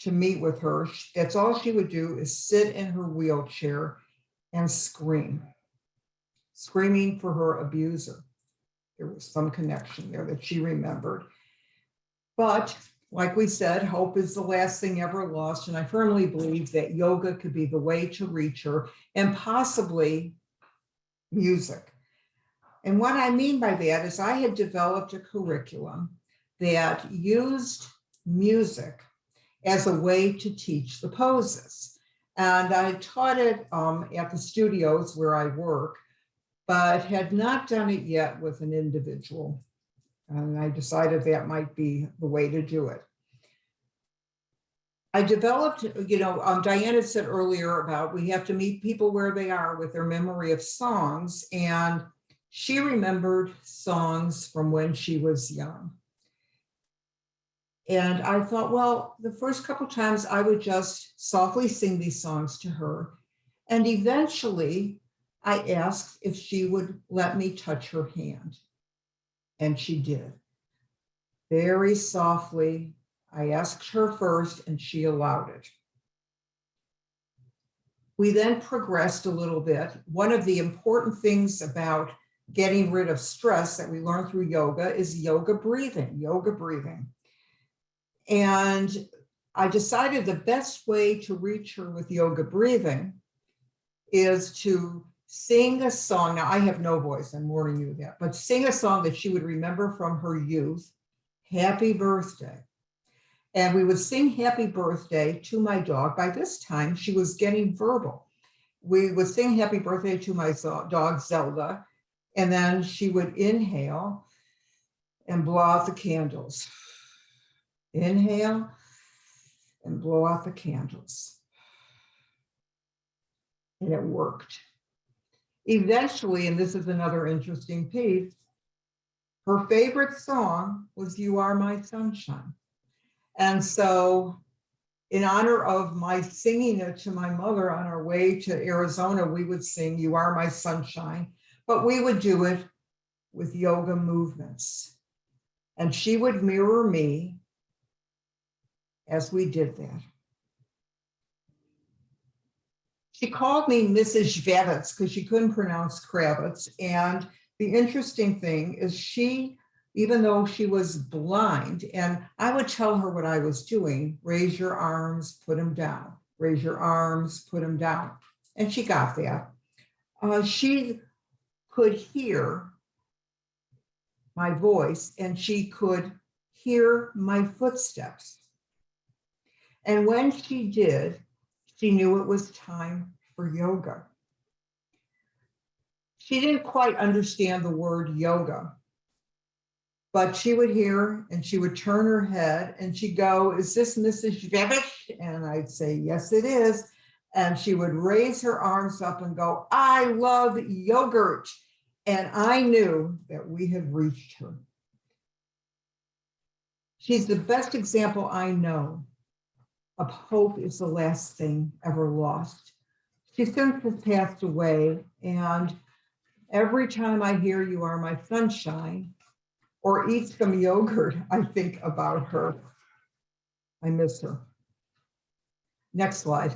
to meet with her, that's all she would do is sit in her wheelchair and scream, screaming for her abuser. There was some connection there that she remembered. But like we said, hope is the last thing ever lost. And I firmly believe that yoga could be the way to reach her, and possibly music. And what I mean by that is I had developed a curriculum that used music as a way to teach the poses. And I taught it at the studios where I work, but had not done it yet with an individual. And I decided that might be the way to do it. I developed, Diane had said earlier about we have to meet people where they are with their memory of songs. And she remembered songs from when she was young. And I thought, well, the first couple times I would just softly sing these songs to her. And eventually I asked if she would let me touch her hand. And she did. Very softly. I asked her first and she allowed it. We then progressed a little bit. One of the important things about getting rid of stress that we learn through yoga is yoga breathing. And I decided the best way to reach her with yoga breathing is to sing a song. Now, I have no voice, I'm warning you that, but sing a song that she would remember from her youth, Happy Birthday. And we would sing Happy Birthday to my dog. By this time, she was getting verbal. We would sing Happy Birthday to my dog, Zelda, and then she would inhale and blow out the candles. Inhale and blow out the candles. And it worked. Eventually, and this is another interesting piece, her favorite song was You Are My Sunshine. And so in honor of my singing it to my mother on our way to Arizona, we would sing You Are My Sunshine, but we would do it with yoga movements. And she would mirror me as we did that. She called me Mrs. Kravitz because she couldn't pronounce Kravitz. And the interesting thing is she, even though she was blind, and I would tell her what I was doing, raise your arms, put them down, raise your arms, put them down. And she got that. She could hear my voice and she could hear my footsteps. And when she did, she knew it was time for yoga. She didn't quite understand the word yoga, but she would hear and she would turn her head and she'd go, is this Mrs. Kravitz? And I'd say, yes, it is. And she would raise her arms up and go, I love yogurt. And I knew that we had reached her. She's the best example I know of hope is the last thing ever lost. She since has passed away, and every time I hear You Are My Sunshine or eat some yogurt, I think about her. I miss her. Next slide.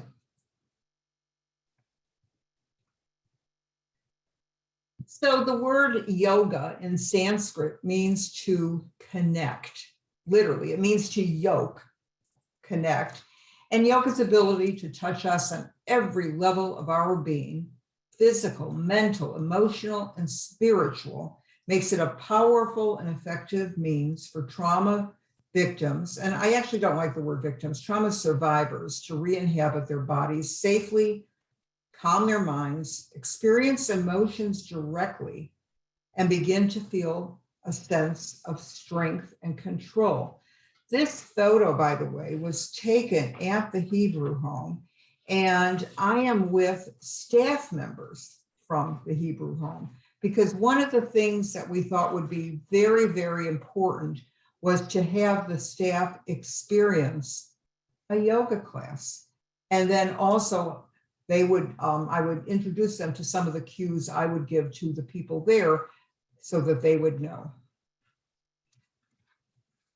So the word yoga in Sanskrit means to connect. Literally, it means to yoke, connect. And yoga's ability to touch us on every level of our being, physical, mental, emotional, and spiritual, makes it a powerful and effective means for trauma victims, and I actually don't like the word victims, trauma survivors, to re-inhabit their bodies safely, calm their minds, experience emotions directly, and begin to feel a sense of strength and control. This photo, by the way, was taken at the Hebrew home, and I am with staff members from the Hebrew home, because one of the things that we thought would be very, very important was to have the staff experience a yoga class. And then also they would, I would introduce them to some of the cues I would give to the people there so that they would know.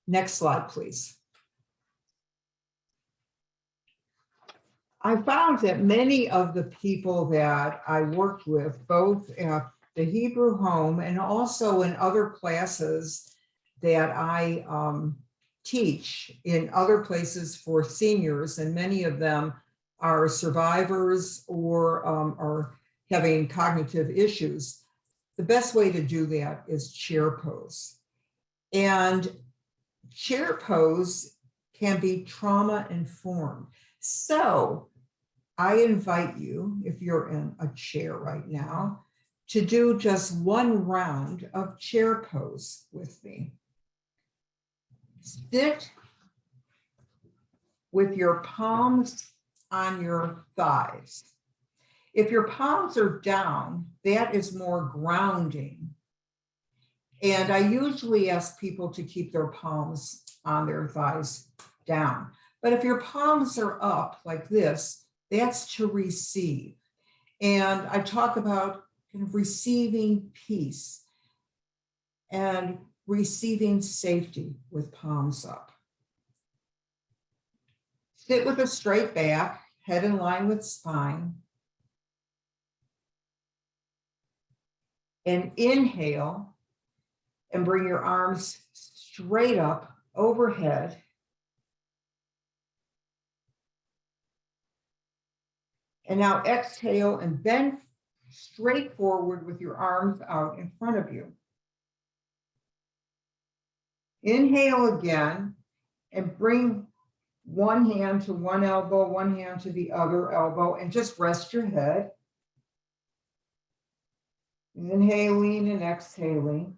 Next slide, please. I found that many of the people that I worked with, both at the Hebrew home and also in other classes that I teach in other places for seniors, and many of them are survivors or are having cognitive issues, the best way to do that is chair pose. And chair pose can be trauma informed. So I invite you, if you're in a chair right now, to do just one round of chair pose with me. Sit with your palms on your thighs. If your palms are down, that is more grounding. And I usually ask people to keep their palms on their thighs down. But if your palms are up like this, that's to receive. And I talk about kind of receiving peace and receiving safety with palms up. Sit with a straight back, head in line with spine. And inhale and bring your arms straight up overhead. And now exhale and bend straight forward with your arms out in front of you. Inhale again and bring one hand to one elbow, one hand to the other elbow, and just rest your head. Inhaling and exhaling.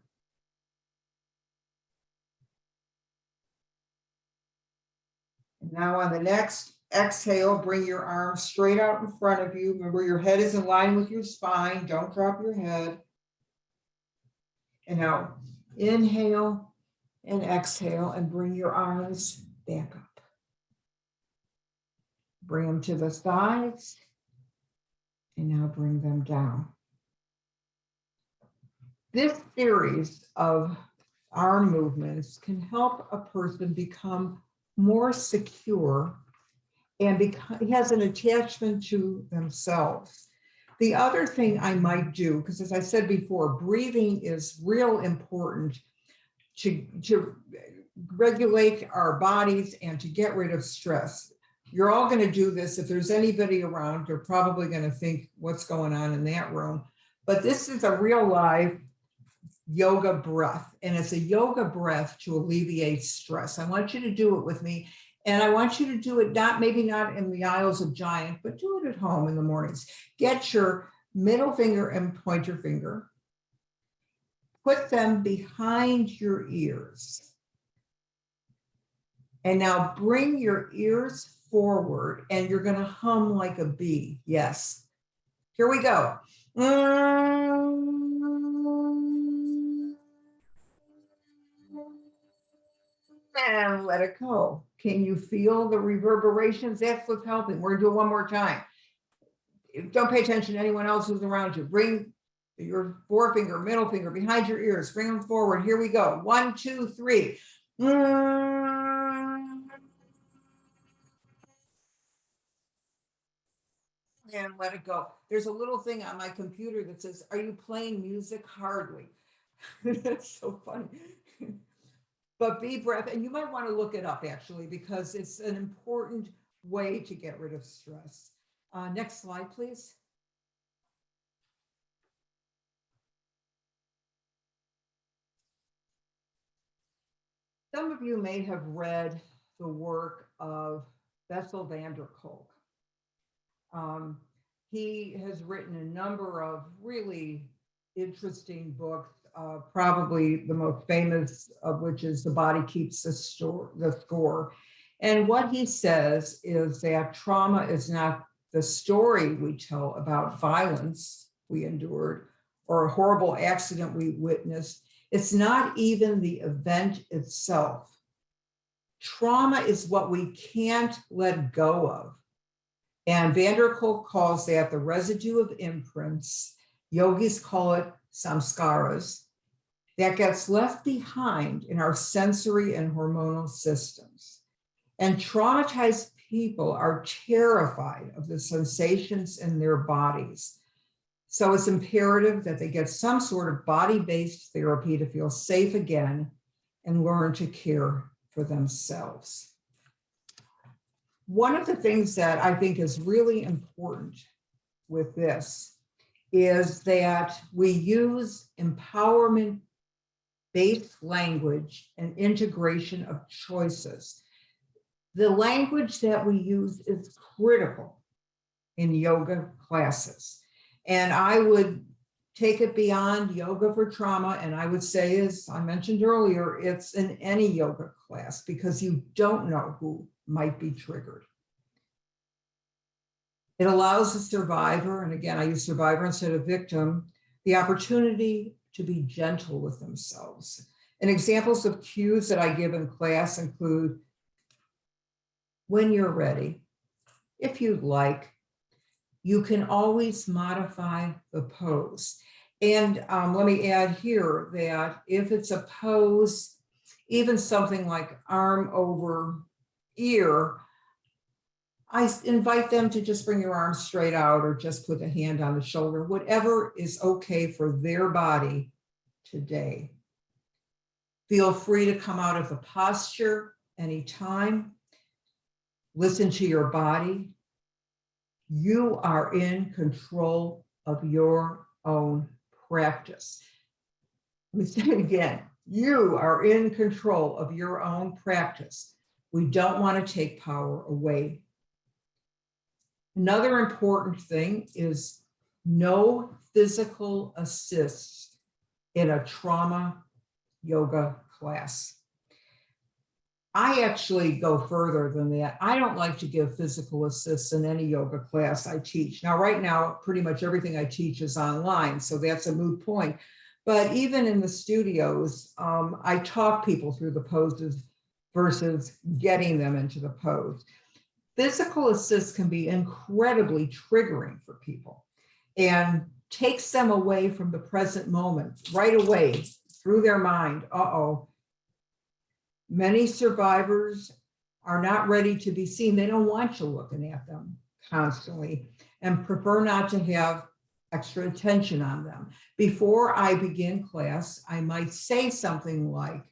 And now on the next exhale, bring your arms straight out in front of you. Remember, your head is in line with your spine. Don't drop your head. And now inhale and exhale and bring your arms back up. Bring them to the sides. And now bring them down. This series of arm movements can help a person become more secure and he has an attachment to themselves. The other thing I might do, because as I said before, breathing is real important to regulate our bodies and to get rid of stress. You're all going to do this. If there's anybody around, you're probably going to think what's going on in that room. But this is a real live yoga breath, and it's a yoga breath to alleviate stress. I want you to do it with me. And I want you to do it maybe not in the Isles of Giant, but do it at home in the mornings. Get your middle finger and pointer finger. Put them behind your ears. And now bring your ears forward and you're going to hum like a bee. Yes. Here we go. And let it go. Can you feel the reverberations? That's what's helping. We're going to do it one more time. Don't pay attention to anyone else who's around you. Bring your forefinger, middle finger behind your ears. Bring them forward. Here we go. 1, 2, 3. And let it go. There's a little thing on my computer that says, "Are you playing music?" Hardly. That's so funny. But be breath, and you might want to look it up actually, because it's an important way to get rid of stress. Next slide, please. Some of you may have read the work of Bessel van der Kolk. He has written a number of really interesting books, probably the most famous of which is The Body Keeps the Score. And what he says is that trauma is not the story we tell about violence we endured or a horrible accident we witnessed. It's not even the event itself. Trauma is what we can't let go of. And van der Kolk calls that the residue of imprints. Yogis call it samskaras that gets left behind in our sensory and hormonal systems. And traumatized people are terrified of the sensations in their bodies. So it's imperative that they get some sort of body-based therapy to feel safe again and learn to care for themselves. One of the things that I think is really important with this is that we use empowerment-based language and integration of choices. The language that we use is critical in yoga classes. And I would take it beyond yoga for trauma. And I would say, as I mentioned earlier, it's in any yoga class because you don't know who might be triggered. It allows the survivor, and again, I use survivor instead of victim, the opportunity to be gentle with themselves. And examples of cues that I give in class include, when you're ready, if you'd like, you can always modify the pose. And let me add here that if it's a pose, even something like arm over ear, I invite them to just bring your arms straight out or just put a hand on the shoulder, whatever is okay for their body today. Feel free to come out of the posture anytime. Listen to your body. You are in control of your own practice. Let me say it again. You are in control of your own practice. We don't want to take power away. Another important thing is no physical assist in a trauma yoga class. I actually go further than that. I don't like to give physical assists in any yoga class I teach. Now, right now, pretty much everything I teach is online, so that's a moot point. But even in the studios, I talk people through the poses versus getting them into the pose. Physical assists can be incredibly triggering for people and takes them away from the present moment right away through their mind. Uh-oh. Many survivors are not ready to be seen. They don't want you looking at them constantly and prefer not to have extra attention on them. Before I begin class, I might say something like,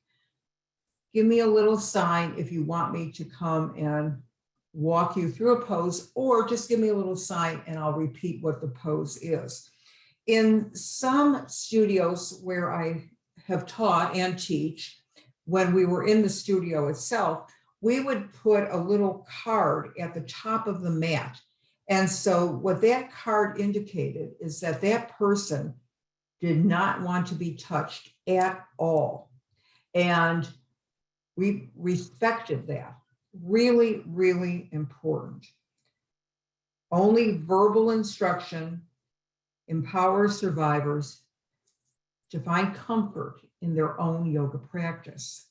give me a little sign if you want me to come and walk you through a pose, or just give me a little sign and I'll repeat what the pose is. In some studios where I have taught and teach, when we were in the studio itself, we would put a little card at the top of the mat. And so what that card indicated is that that person did not want to be touched at all. And we respected that. Really, really important. Only verbal instruction empowers survivors to find comfort in their own yoga practice.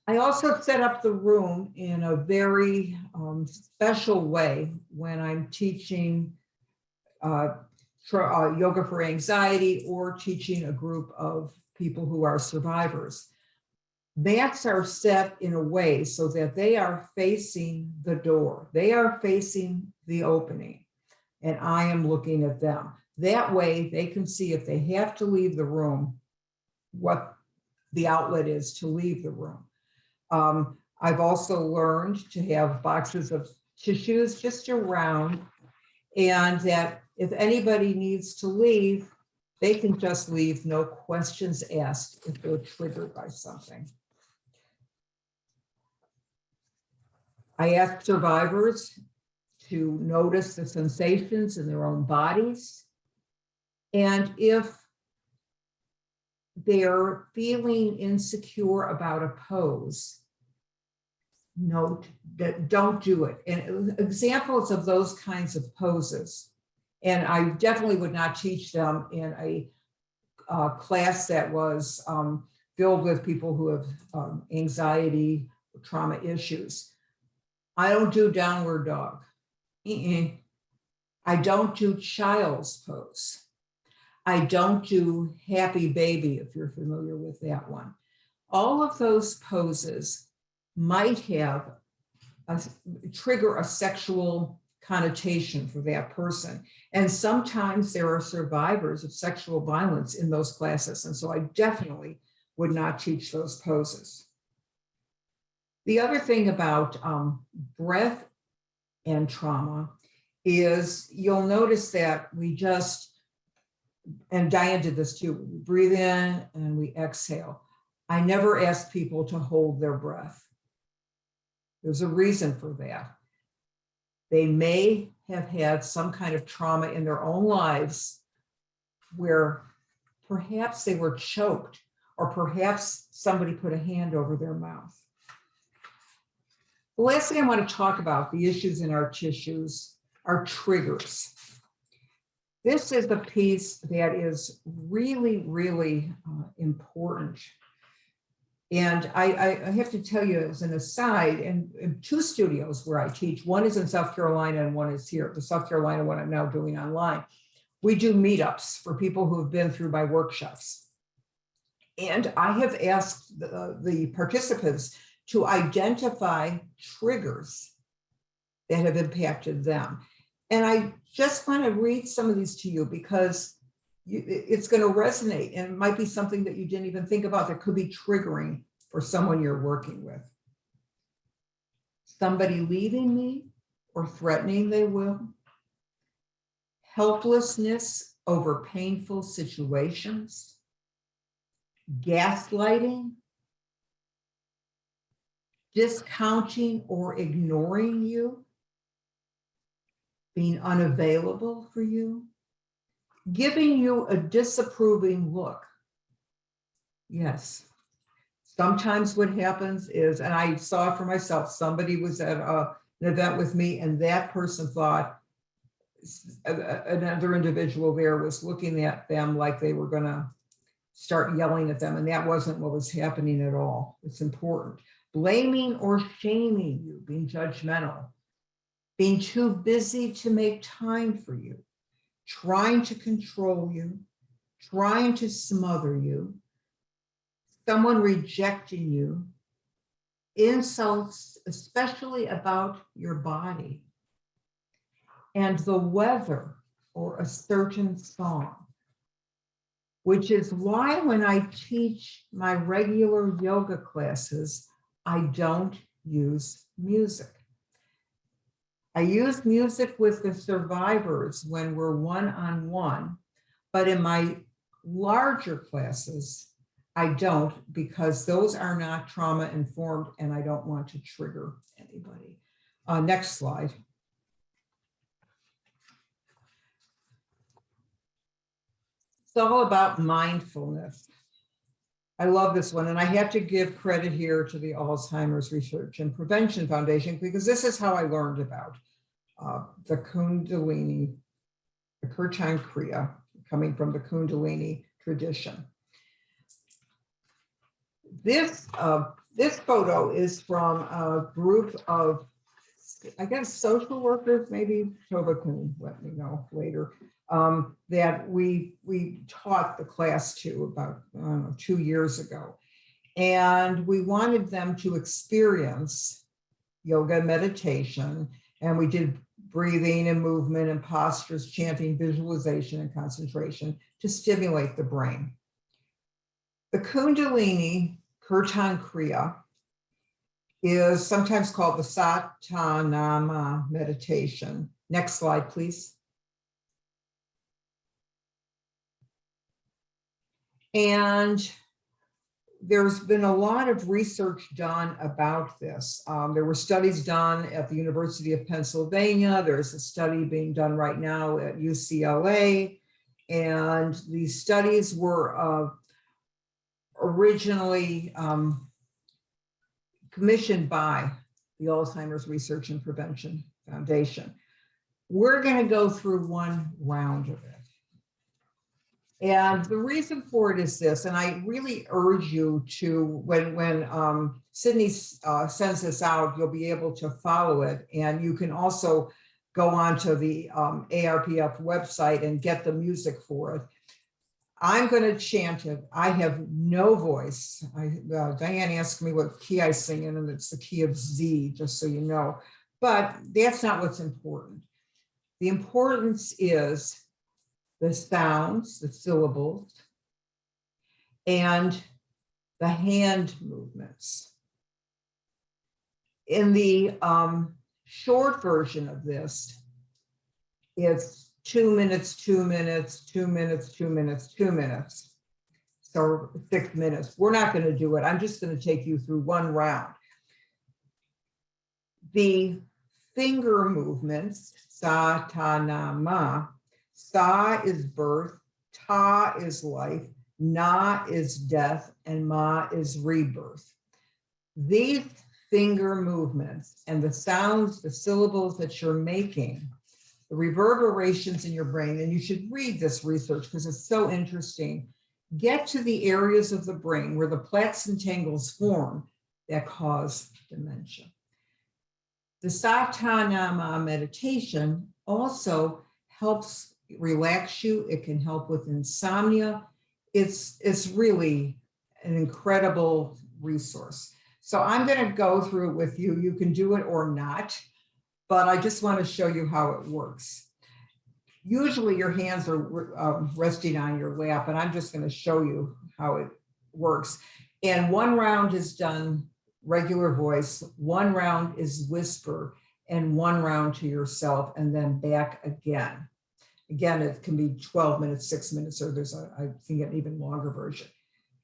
I also set up the room in a very special way when I'm teaching yoga for anxiety or teaching a group of people who are survivors. Mats are set in a way so that they are facing the door. They are facing the opening, and I am looking at them. That way they can see if they have to leave the room, what the outlet is to leave the room. I've also learned to have boxes of tissues just around, and that if anybody needs to leave, they can just leave, no questions asked if they're triggered by something. I ask survivors to notice the sensations in their own bodies. And if they're feeling insecure about a pose, note that don't do it. And examples of those kinds of poses, and I definitely would not teach them in a class that was filled with people who have anxiety, trauma issues. I don't do downward dog. I don't do child's pose. I don't do happy baby, if you're familiar with that one. All of those poses might have trigger a sexual connotation for that person. And sometimes there are survivors of sexual violence in those classes. And so I definitely would not teach those poses. The other thing about breath and trauma is you'll notice that we just, and Diane did this too, we breathe in and we exhale. I never ask people to hold their breath. There's a reason for that. They may have had some kind of trauma in their own lives where perhaps they were choked, or perhaps somebody put a hand over their mouth. The last thing I want to talk about, the issues in our tissues, are triggers. This is the piece that is really, really important. And I have to tell you as an aside, in two studios where I teach, one is in South Carolina and one is here. The South Carolina one I'm now doing online. We do meetups for people who have been through my workshops. And I have asked the participants to identify triggers that have impacted them. And I just want to read some of these to you because it's going to resonate, and it might be something that you didn't even think about that could be triggering for someone you're working with. Somebody leaving me or threatening they will. Helplessness over painful situations. Gaslighting. Discounting or ignoring you. Being unavailable for you. Giving you a disapproving look. Yes. Sometimes what happens is, and I saw it for myself, somebody was at an event with me and that person thought another individual there was looking at them like they were going to start yelling at them, and that wasn't what was happening at all. It's important. Blaming or shaming you, being judgmental, being too busy to make time for you, trying to control you, trying to smother you, someone rejecting you, insults, especially about your body, and the weather or a certain song, which is why when I teach my regular yoga classes, I don't use music. I use music with the survivors when we're one-on-one, but in my larger classes, I don't, because those are not trauma informed and I don't want to trigger anybody. Next slide. It's all about mindfulness. I love this one, and I have to give credit here to the Alzheimer's Research and Prevention Foundation, because this is how I learned about the Kundalini, the Kirtan Kriya, coming from the Kundalini tradition. This photo is from a group of, I guess, social workers, maybe Tova can let me know later, that we taught the class to about 2 years ago. And we wanted them to experience yoga meditation, and we did breathing and movement and postures, chanting, visualization, and concentration to stimulate the brain. The Kundalini Kirtan Kriya is sometimes called the Satanama meditation. Next slide, please. And there's been a lot of research done about this. There were studies done at the University of Pennsylvania. There's a study being done right now at UCLA. And these studies were originally commissioned by the Alzheimer's Research and Prevention Foundation. We're going to go through one round of it. And the reason for it is this, and I really urge you to, when Sidney sends this out, you'll be able to follow it. And you can also go on to the ARPF website and get the music for it. I'm going to chant it. I have no voice. Diane asked me what key I sing in, and it's the key of Z, just so you know. But that's not what's important. The importance is the sounds, the syllables, and the hand movements. In the short version of this, it's 2 minutes, 2 minutes, 2 minutes, 2 minutes, 2 minutes. So 6 minutes. We're not going to do it. I'm just going to take you through one round. The finger movements, sa, ta, na, ma. Sa is birth, ta is life, na is death, and ma is rebirth. These finger movements and the sounds, the syllables that you're making, the reverberations in your brain, and you should read this research because it's so interesting, get to the areas of the brain where the plaques and tangles form that cause dementia. The Satanama meditation also helps relax you. It can help with insomnia. It's really an incredible resource. So I'm going to go through it with you. You can do it or not, but I just want to show you how it works. Usually your hands are resting on your lap, and I'm just going to show you how it works. And one round is done regular voice, one round is whisper, and one round to yourself, and then back again. Again, it can be 12 minutes, 6 minutes, or there's I think an even longer version.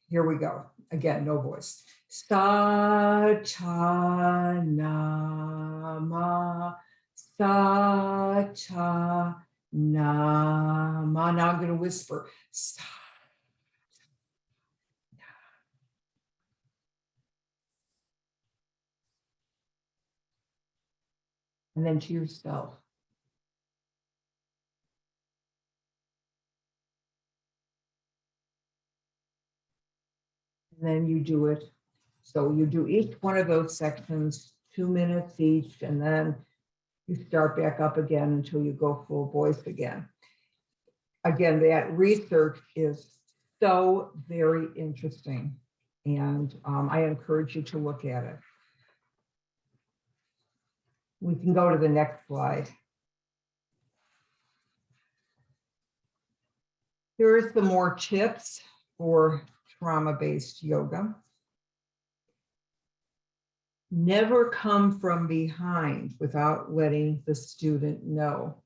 Here we go. Again, no voice. Sa cha na ma, sa cha na ma. Now I'm going to whisper. Sa, na. And then to yourself. And then you do it. So you do each one of those sections, 2 minutes each, and then you start back up again until you go full voice again. Again, that research is so very interesting, and I encourage you to look at it. We can go to the next slide. Here are some more tips for trauma-based yoga. Never come from behind without letting the student know.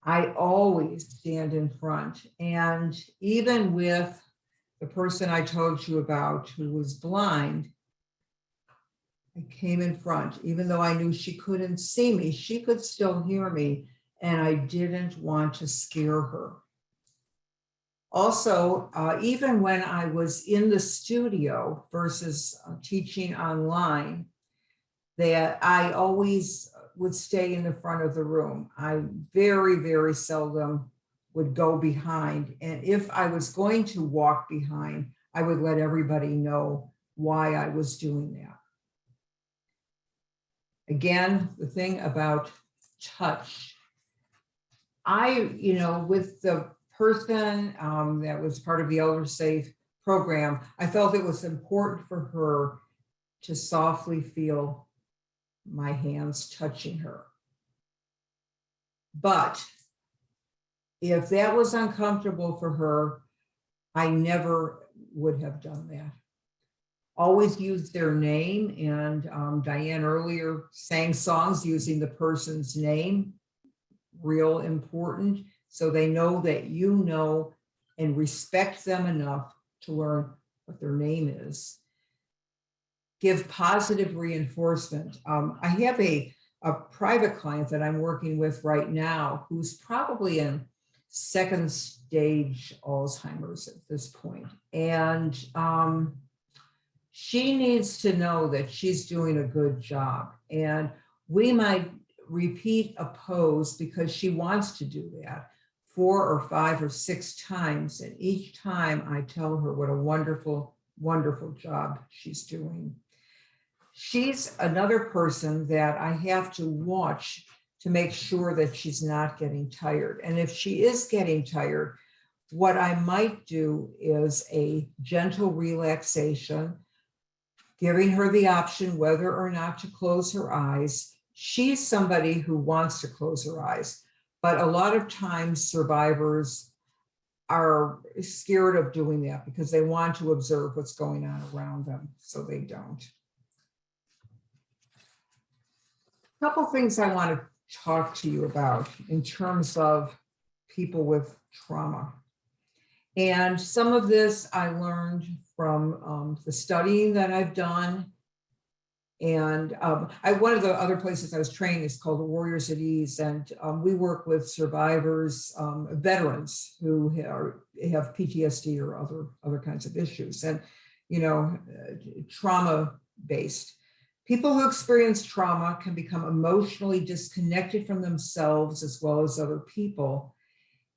I always stand in front, and even with the person I told you about who was blind, I came in front. Even though I knew she couldn't see me, she could still hear me, and I didn't want to scare her. Also, even when I was in the studio versus teaching online, that I always would stay in the front of the room. I very, very seldom would go behind. And if I was going to walk behind, I would let everybody know why I was doing that. Again, the thing about touch. With the person that was part of the ElderSAFE program, I felt it was important for her to softly feel my hands touching her. But if that was uncomfortable for her, I never would have done that. Always use their name, and Diane earlier sang songs using the person's name, real important, so they know that you know and respect them enough to learn what their name is. Give positive reinforcement. I have a private client that I'm working with right now who's probably in second stage Alzheimer's at this point. And she needs to know that she's doing a good job. And we might repeat a pose because she wants to do that 4 or 5 or 6 times. And each time I tell her what a wonderful, wonderful job she's doing. She's another person that I have to watch to make sure that she's not getting tired. And if she is getting tired, what I might do is a gentle relaxation, giving her the option whether or not to close her eyes. She's somebody who wants to close her eyes, but a lot of times survivors are scared of doing that because they want to observe what's going on around them, so they don't. A couple things I want to talk to you about in terms of people with trauma. And some of this I learned from the studying that I've done. And one of the other places I was trained is called the Warriors at Ease. And we work with survivors, veterans who have PTSD or other kinds of issues. And, trauma-based. People who experience trauma can become emotionally disconnected from themselves as well as other people.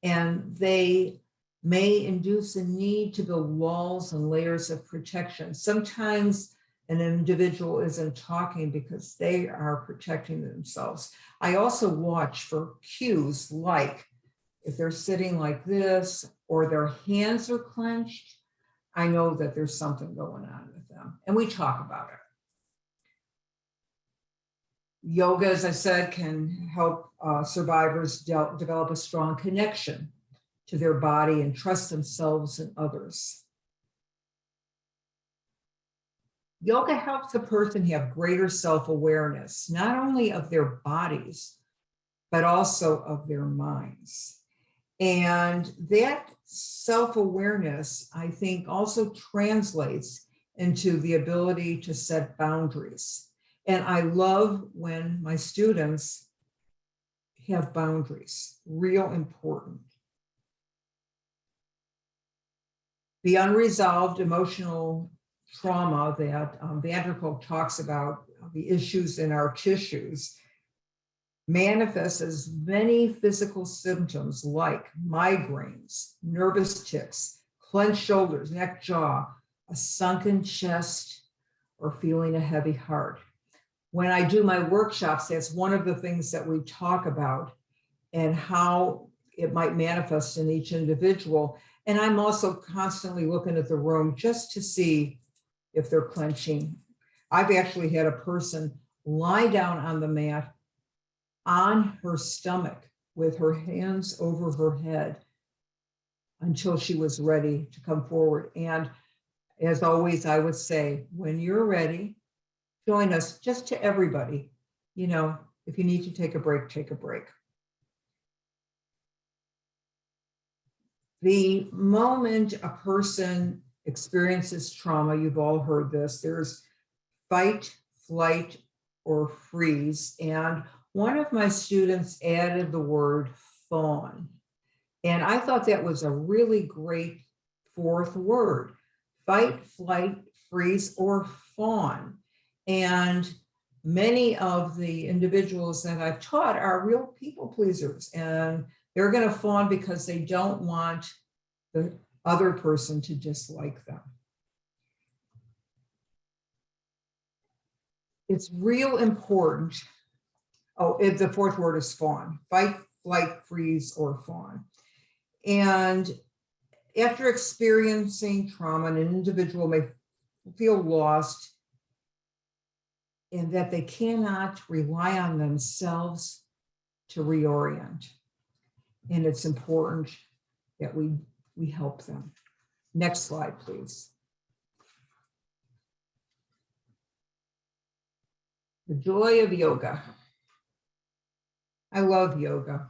And they may induce a need to build walls and layers of protection. Sometimes an individual isn't talking because they are protecting themselves. I also watch for cues, like if they're sitting like this or their hands are clenched, I know that there's something going on with them, and we talk about it. Yoga, as I said, can help survivors develop a strong connection to their body and trust themselves and others. Yoga helps a person have greater self-awareness, not only of their bodies, but also of their minds. And that self-awareness, I think, also translates into the ability to set boundaries. And I love when my students have boundaries, real important. The unresolved emotional trauma that Vanderkolk talks about, the issues in our tissues, manifests as many physical symptoms like migraines, nervous tics, clenched shoulders, neck, jaw, a sunken chest, or feeling a heavy heart. When I do my workshops, that's one of the things that we talk about and how it might manifest in each individual. And I'm also constantly looking at the room just to see if they're clenching. I've actually had a person lie down on the mat on her stomach with her hands over her head until she was ready to come forward. And as always, I would say, when you're ready, join us. Just to everybody, you know, if you need to take a break, take a break. The moment a person experiences trauma, you've all heard this, there's fight, flight, or freeze. And one of my students added the word fawn. And I thought that was a really great fourth word, fight, flight, freeze, or fawn. And many of the individuals that I've taught are real people pleasers, and they're going to fawn because they don't want the other person to dislike them. It's real important. Oh, the fourth word is fawn, fight, flight, freeze, or fawn. And after experiencing trauma, an individual may feel lost and that they cannot rely on themselves to reorient. And it's important that we help them. Next slide, please. The joy of yoga. I love yoga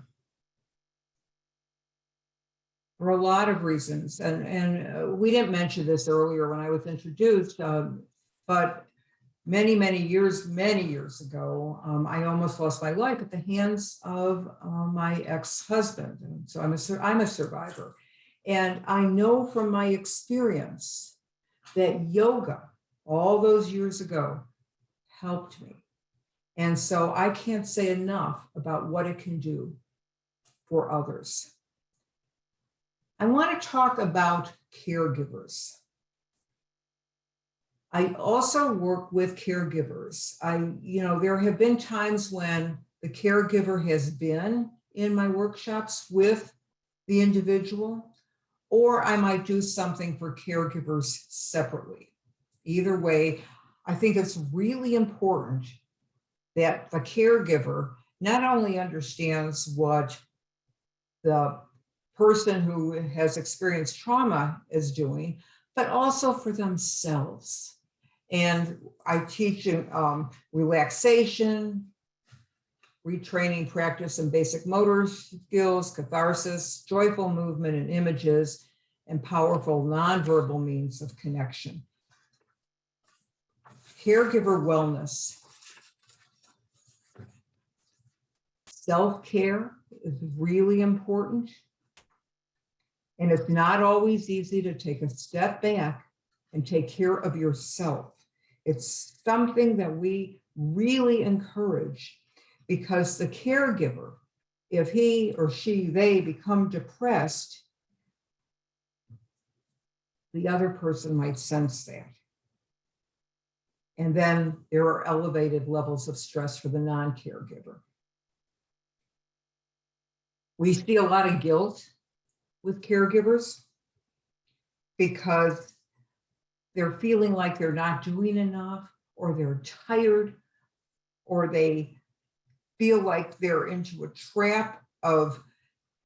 for a lot of reasons. And we didn't mention this earlier when I was introduced, but many years ago, I almost lost my life at the hands of my ex-husband. And so I'm a survivor. And I know from my experience that yoga, all those years ago, helped me. And so I can't say enough about what it can do for others. I want to talk about caregivers. I also work with caregivers. There have been times when the caregiver has been in my workshops with the individual, or I might do something for caregivers separately. Either way, I think it's really important that the caregiver not only understands what the person who has experienced trauma is doing, but also for themselves. And I teach relaxation, retraining practice and basic motor skills, catharsis, joyful movement and images, and powerful nonverbal means of connection. Caregiver wellness. Self-care is really important. And it's not always easy to take a step back and take care of yourself. It's something that we really encourage, because the caregiver, if he or she, they become depressed, the other person might sense that. And then there are elevated levels of stress for the non-caregiver. We see a lot of guilt with caregivers because they're feeling like they're not doing enough, or they're tired, or they feel like they're into a trap of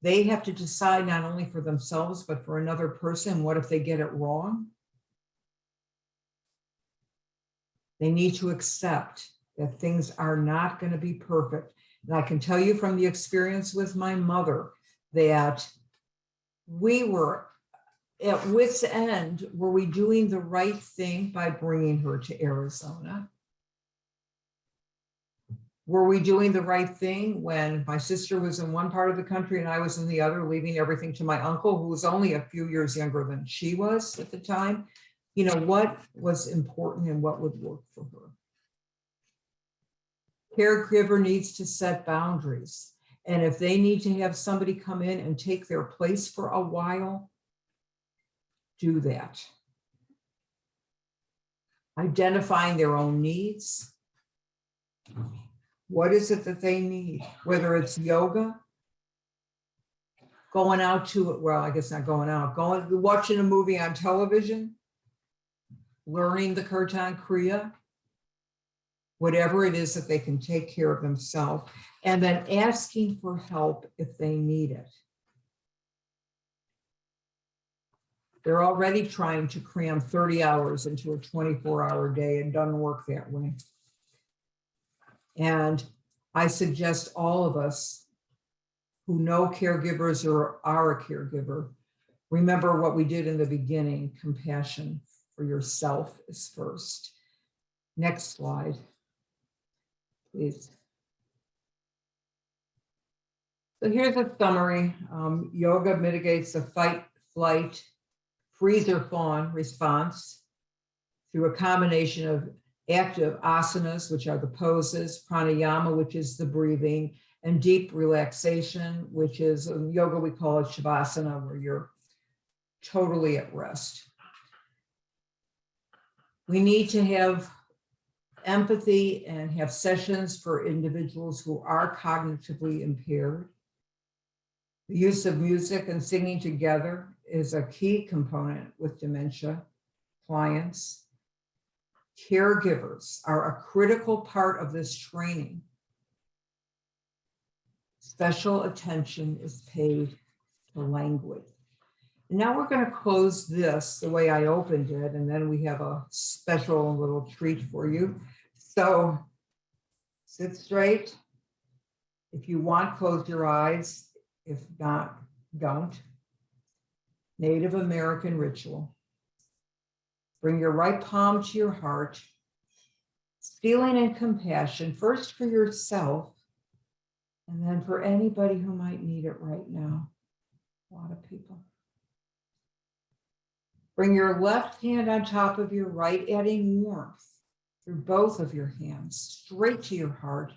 they have to decide not only for themselves, but for another person. What if they get it wrong? They need to accept that things are not going to be perfect. And I can tell you from the experience with my mother that we were at wit's end. Were we doing the right thing by bringing her to Arizona? Were we doing the right thing when my sister was in one part of the country and I was in the other, leaving everything to my uncle, who was only a few years younger than she was at the time? You know, what was important and what would work for her? Caregiver needs to set boundaries. And if they need to have somebody come in and take their place for a while, do that. Identifying their own needs. What is it that they need? Whether it's yoga, going out to, well, I guess not going out, watching a movie on television, learning the Kirtan Kriya, whatever it is that they can take care of themselves, and then asking for help if they need it. They're already trying to cram 30 hours into a 24-hour day. It doesn't work that way. And I suggest all of us who know caregivers or are a caregiver, remember what we did in the beginning. Compassion for yourself is first. Next slide, please. So here's a summary. Yoga mitigates the fight, flight, freeze or fawn response through a combination of active asanas, which are the poses, pranayama, which is the breathing, and deep relaxation, which is in yoga, we call it shavasana, where you're totally at rest. We need to have empathy and have sessions for individuals who are cognitively impaired. The use of music and singing together is a key component with dementia clients. Caregivers are a critical part of this training. Special attention is paid to language. And now we're going to close this the way I opened it, and then we have a special little treat for you. So sit straight. If you want, close your eyes. If not, don't. Native American ritual. Bring your right palm to your heart, feeling in compassion, first for yourself, and then for anybody who might need it right now. A lot of people. Bring your left hand on top of your right, adding warmth through both of your hands, straight to your heart,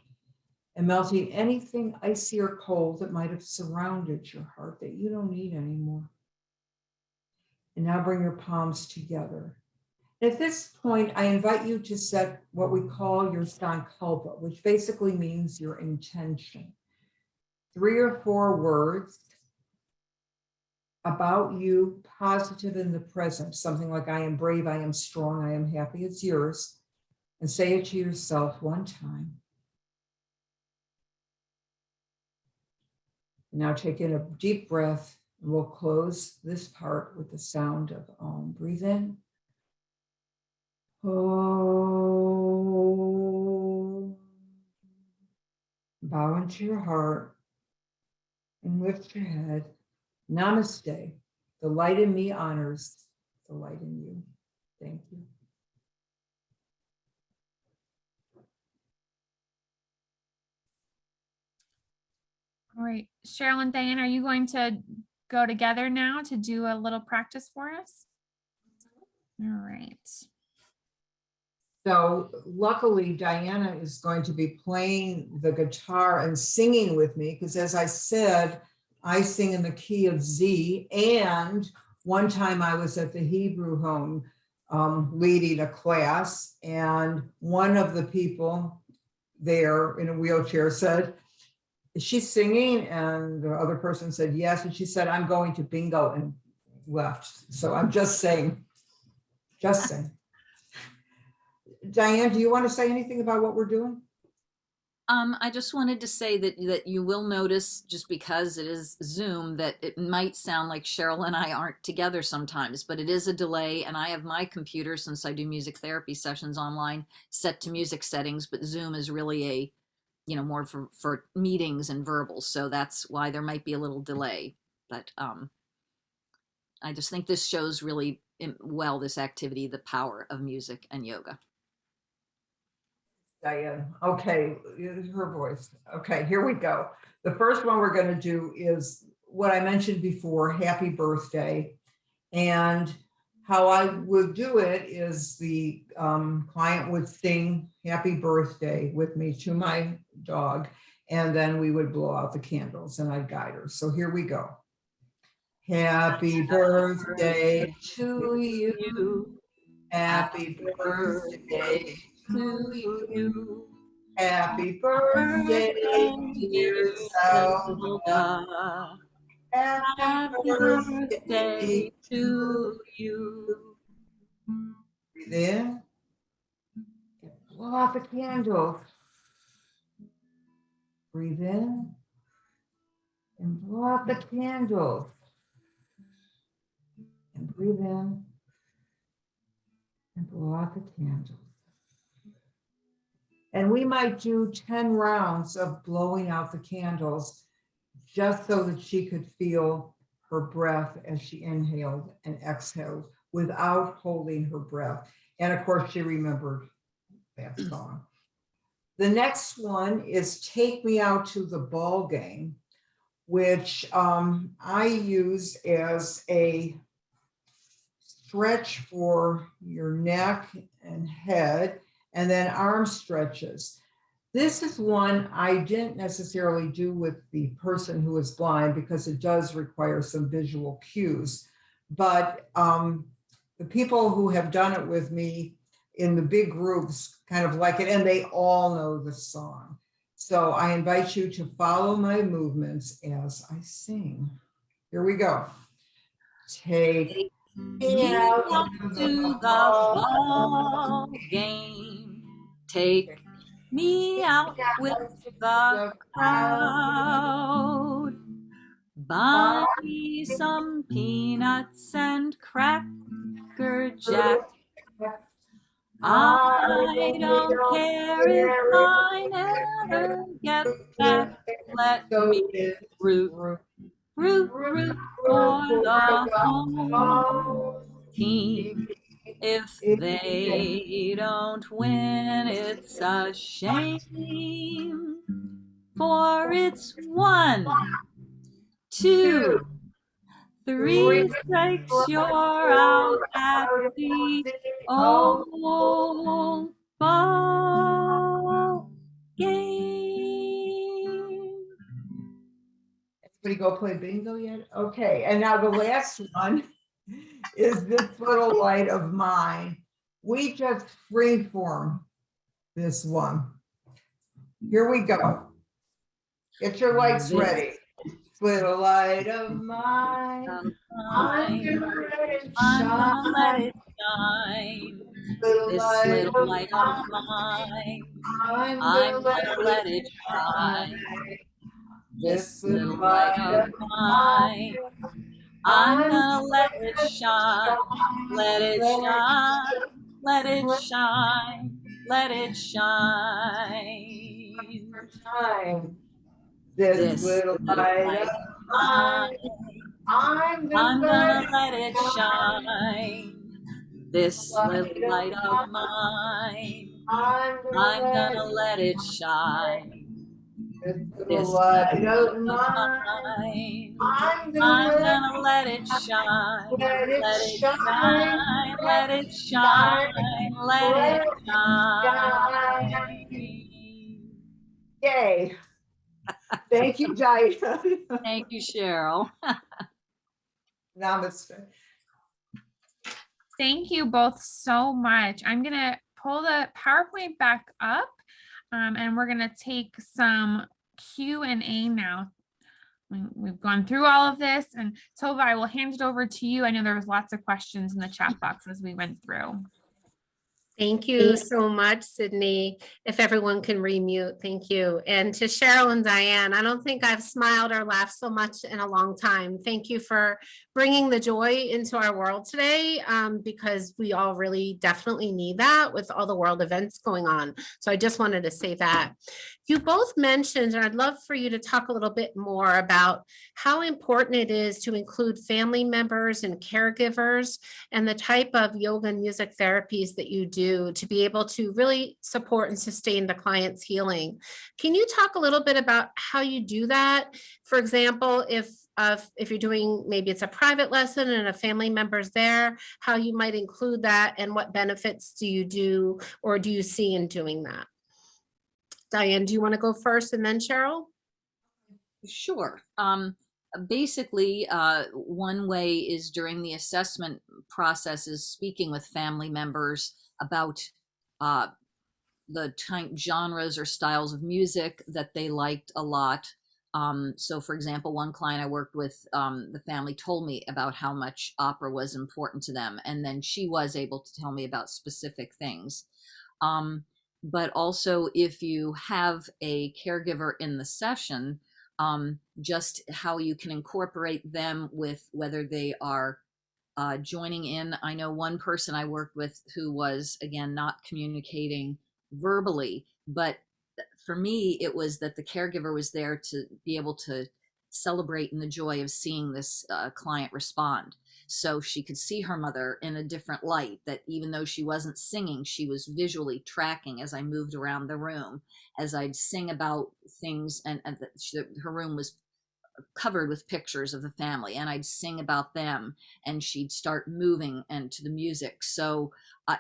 and melting anything icy or cold that might have surrounded your heart that you don't need anymore. And now bring your palms together. At this point, I invite you to set what we call your sankalpa, which basically means your intention. 3 or 4 words about you, positive in the present, something like I am brave, I am strong, I am happy, it's yours. And say it to yourself one time. Now take in a deep breath, and we'll close this part with the sound of Om. Breathe in. Oh. Bow into your heart and lift your head. Namaste. The light in me honors the light in you. Thank you. All right, Cheryl and Diane, are you going to go together now to do a little practice for us? All right. So luckily, Diana is going to be playing the guitar and singing with me, because as I said, I sing in the key of Z. And one time I was at the Hebrew home leading a class, and one of the people there in a wheelchair said, "Is she singing?" And the other person said, "Yes." And she said, "I'm going to bingo," and left. So I'm just saying, Diane, do you want to say anything about what we're doing? I just wanted to say that you will notice, just because it is Zoom, that it might sound like Cheryl and I aren't together sometimes, but it is a delay, and I have my computer, since I do music therapy sessions online, set to music settings, but Zoom is really a, more for meetings and verbals, so that's why there might be a little delay. But I just think this shows really well, this activity, the power of music and yoga. Diane. Okay, her voice. Okay, here we go. The first one we're going to do is what I mentioned before, happy birthday. And how I would do it is the client would sing happy birthday with me to my dog, and then we would blow out the candles and I'd guide her. So here we go. Happy birthday to you. Happy birthday to you. Happy birthday, dear Zelda. Happy birthday to you. Breathe in. Blow out the candles. Breathe in. And blow out the candles. And breathe in. And blow out the candles. And we might do 10 rounds of blowing out the candles, just so that she could feel her breath as she inhaled and exhaled without holding her breath. And of course, she remembered that song. The next one is Take Me Out to the Ball Game, which I use as a stretch for your neck and head, and then arm stretches. This is one I didn't necessarily do with the person who is blind, because it does require some visual cues. But the people who have done it with me in the big groups kind of like it, and they all know the song. So I invite you to follow my movements as I sing. Here we go. Take me out to the ball game. Take me out with the crowd. Buy me some peanuts and Cracker Jack. I don't care if I never get back. Let me root for the home team. If they don't win, it's a shame. For it's 1, 2, 3 strikes, you're out at the old ball game. Everybody go play bingo yet? Okay, and now the last one is This Little Light of Mine. We just freeform this one. Here we go. Get your lights ready. This little light of mine, I'm gonna let it shine. This little light of mine, I'm gonna let it shine. This little light of mine, I'm gonna let it shine. Let it shine, let it shine, let it shine. This little light of mine, I'm gonna let it shine. This little light of mine, I'm gonna let it shine. This light of mine, I'm gonna let it shine. Let it shine, let it shine, let it shine. Yay. Thank you, Diane. Thank you, Cheryl. Namaste. Thank you both so much. I'm going to pull the PowerPoint back up and we're going to take some Q&A now. We've gone through all of this, and Tova, I will hand it over to you. I know there was lots of questions in the chat box as we went through. Thank you so much, Sydney. If everyone can remute, thank you. And to Cheryl and Diane, I don't think I've smiled or laughed so much in a long time. Thank you for bringing the joy into our world today, because we all really definitely need that with all the world events going on. So I just wanted to say that. You both mentioned, and I'd love for you to talk a little bit more about how important it is to include family members and caregivers and the type of yoga and music therapies that you do to be able to really support and sustain the client's healing. Can you talk a little bit about how you do that? For example, if you're doing, maybe it's a private lesson and a family member's there, how you might include that and what benefits do you do or do you see in doing that? Diane, do you want to go first and then Cheryl? Sure. Basically, one way is during the assessment process is speaking with family members about the genres or styles of music that they liked a lot. So for example, one client I worked with, the family told me about how much opera was important to them. And then she was able to tell me about specific things. But also if you have a caregiver in the session, just how you can incorporate them with whether they are joining in. I know one person I worked with who was, again, not communicating verbally, but for me, it was that the caregiver was there to be able to celebrate in the joy of seeing this client respond. So she could see her mother in a different light, that even though she wasn't singing, she was visually tracking as I moved around the room, as I'd sing about things, and her room was covered with pictures of the family, and I'd sing about them and she'd start moving and to the music. So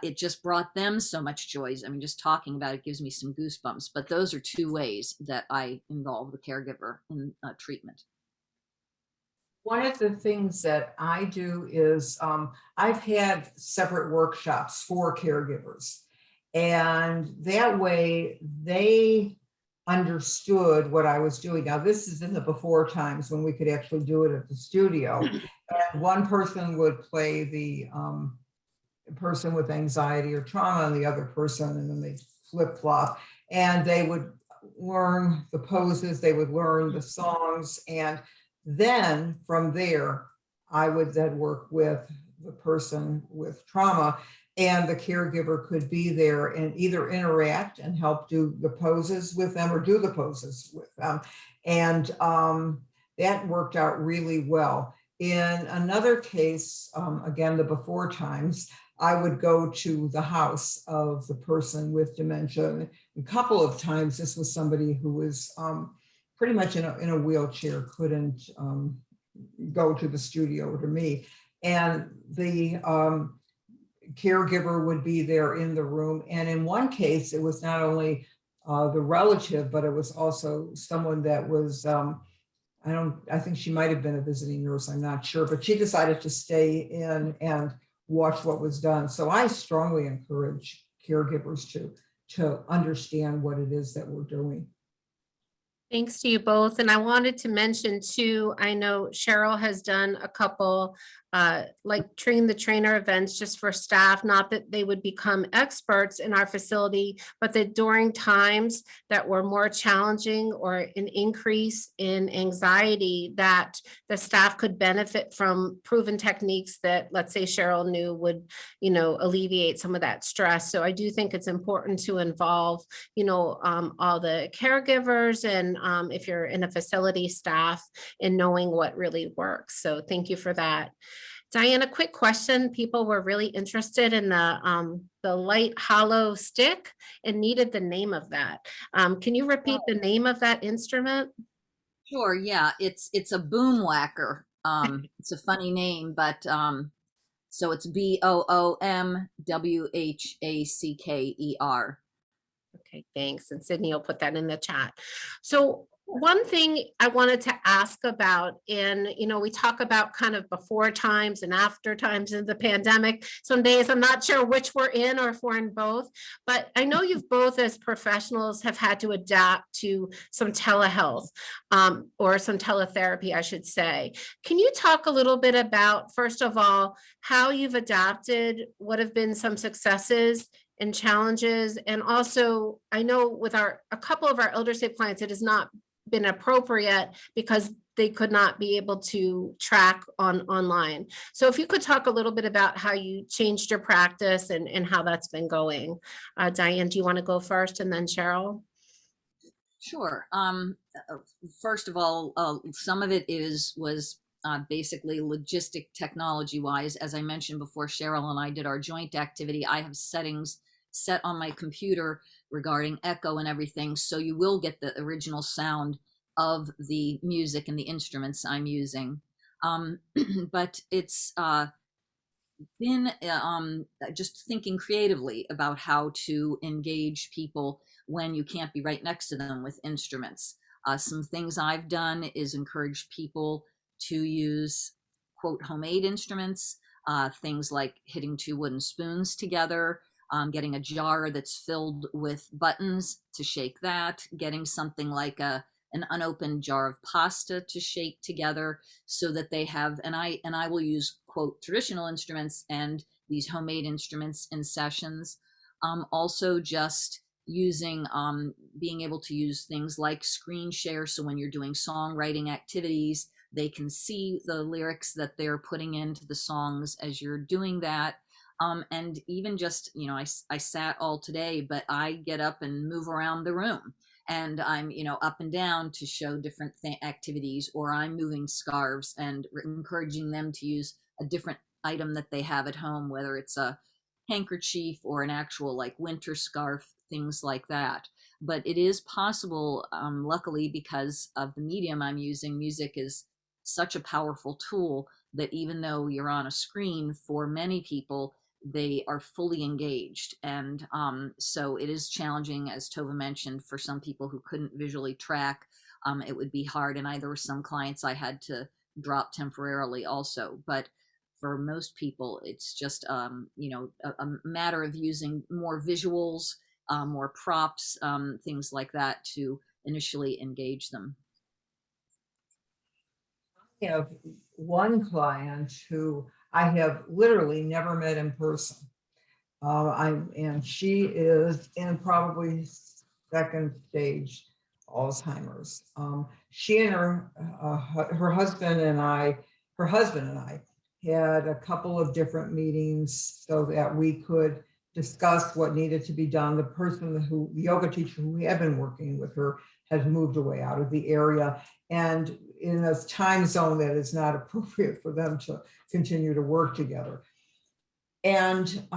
it just brought them so much joy. I mean, just talking about it gives me some goosebumps, but those are two ways that I involve the caregiver in treatment. One of the things that I do is I've had separate workshops for caregivers, and that way they understood what I was doing. Now, this is in the before times when we could actually do it at the studio. And one person would play the person with anxiety or trauma, and the other person, and then they flip-flop, and they would learn the poses, they would learn the songs, and then from there, I would then work with the person with trauma, and the caregiver could be there and either interact and help do the poses with them or do the poses with them. And that worked out really well. In another case, again, the before times, I would go to the house of the person with dementia. A couple of times, this was somebody who was pretty much in a wheelchair, couldn't go to the studio or to me. And the caregiver would be there in the room. And in one case, it was not only the relative, but it was also someone that was, I think she might have been a visiting nurse, I'm not sure, but she decided to stay in and watch what was done. So I strongly encourage caregivers to understand what it is that we're doing. Thanks to you both. And I wanted to mention too, I know Cheryl has done a couple like train the trainer events just for staff, not that they would become experts in our facility, but that during times that were more challenging or an increase in anxiety, that the staff could benefit from proven techniques that, let's say, Cheryl knew would, alleviate some of that stress. So I do think it's important to involve, all the caregivers and if you're in a facility, staff, in knowing what really works. So thank you for that. Diane, a quick question. People were really interested in the light hollow stick and needed the name of that. Can you repeat the name of that instrument? Sure, yeah, it's a Boomwhacker. It's a funny name, but so it's BOOMWHACKER. Okay, thanks. And Sydney will put that in the chat. So one thing I wanted to ask about, and we talk about kind of before times and after times in the pandemic. Some days I'm not sure which we're in or if we're in both, but I know you've both as professionals have had to adapt to some telehealth or some teletherapy, I should say. Can you talk a little bit about, first of all, how you've adapted, what have been some successes, and challenges. And also, I know with a couple of our ElderSAFE clients, it has not been appropriate because they could not be able to track online. So if you could talk a little bit about how you changed your practice and how that's been going. Diane, do you want to go first, and then Cheryl? Sure. First of all, some of it was basically logistic technology wise. As I mentioned before, Cheryl and I did our joint activity. I have settings set on my computer regarding echo and everything, so you will get the original sound of the music and the instruments I'm using. But it's been just thinking creatively about how to engage people when you can't be right next to them with instruments. Some things I've done is encourage people to use, quote, homemade instruments, things like hitting 2 wooden spoons together, getting a jar that's filled with buttons to shake that, getting something like an unopened jar of pasta to shake together so that they have, and I will use, quote, traditional instruments and these homemade instruments in sessions. Also just using, being able to use things like screen share. So when you're doing songwriting activities, they can see the lyrics that they're putting into the songs as you're doing that. And even just, you know, I sat all today, but I get up and move around the room. And I'm, you know, up and down to show different activities, or I'm moving scarves and encouraging them to use a different item that they have at home, whether it's a handkerchief or an actual like winter scarf, things like that. But it is possible, luckily, because of the medium I'm using, music is such a powerful tool that even though you're on a screen, for many people, they are fully engaged. And so it is challenging, as Tova mentioned, for some people who couldn't visually track. It would be hard. And there were some clients I had to drop temporarily also. But for most people, it's just, you know, a matter of using more visuals, more props, things like that to initially engage them. I have one client who I have literally never met in person. And she is in probably 2nd stage Alzheimer's. She and her husband and I had a couple of different meetings so that we could discuss what needed to be done. The yoga teacher who had been working with her has moved away out of the area, and in a time zone that is not appropriate for them to continue to work together. And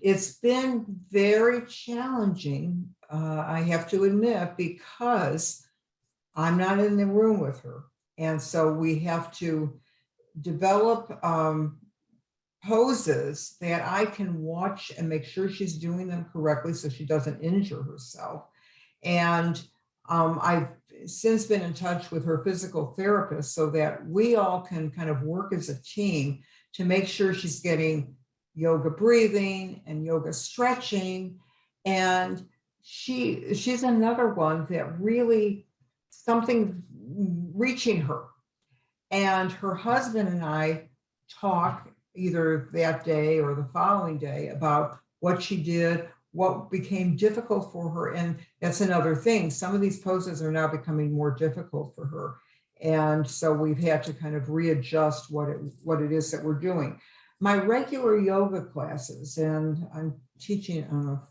it's been very challenging, I have to admit, because I'm not in the room with her. And so we have to develop poses that I can watch and make sure she's doing them correctly so she doesn't injure herself. And I've since been in touch with her physical therapist so that we all can kind of work as a team to make sure she's getting yoga breathing and yoga stretching. And she's another one that really something reaching her. And her husband and I talk either that day or the following day about what she did, what became difficult for her. And that's another thing. Some of these poses are now becoming more difficult for her. And so we've had to kind of readjust what it is that we're doing. My regular yoga classes, and I'm teaching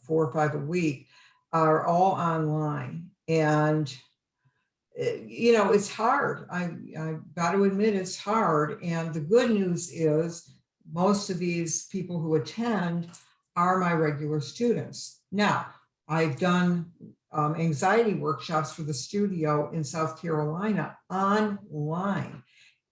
4 or 5 a week, are all online. And you know, it's hard. I got to admit it's hard. And the good news is most of these people who attend are my regular students. Now, I've done anxiety workshops for the studio in South Carolina online.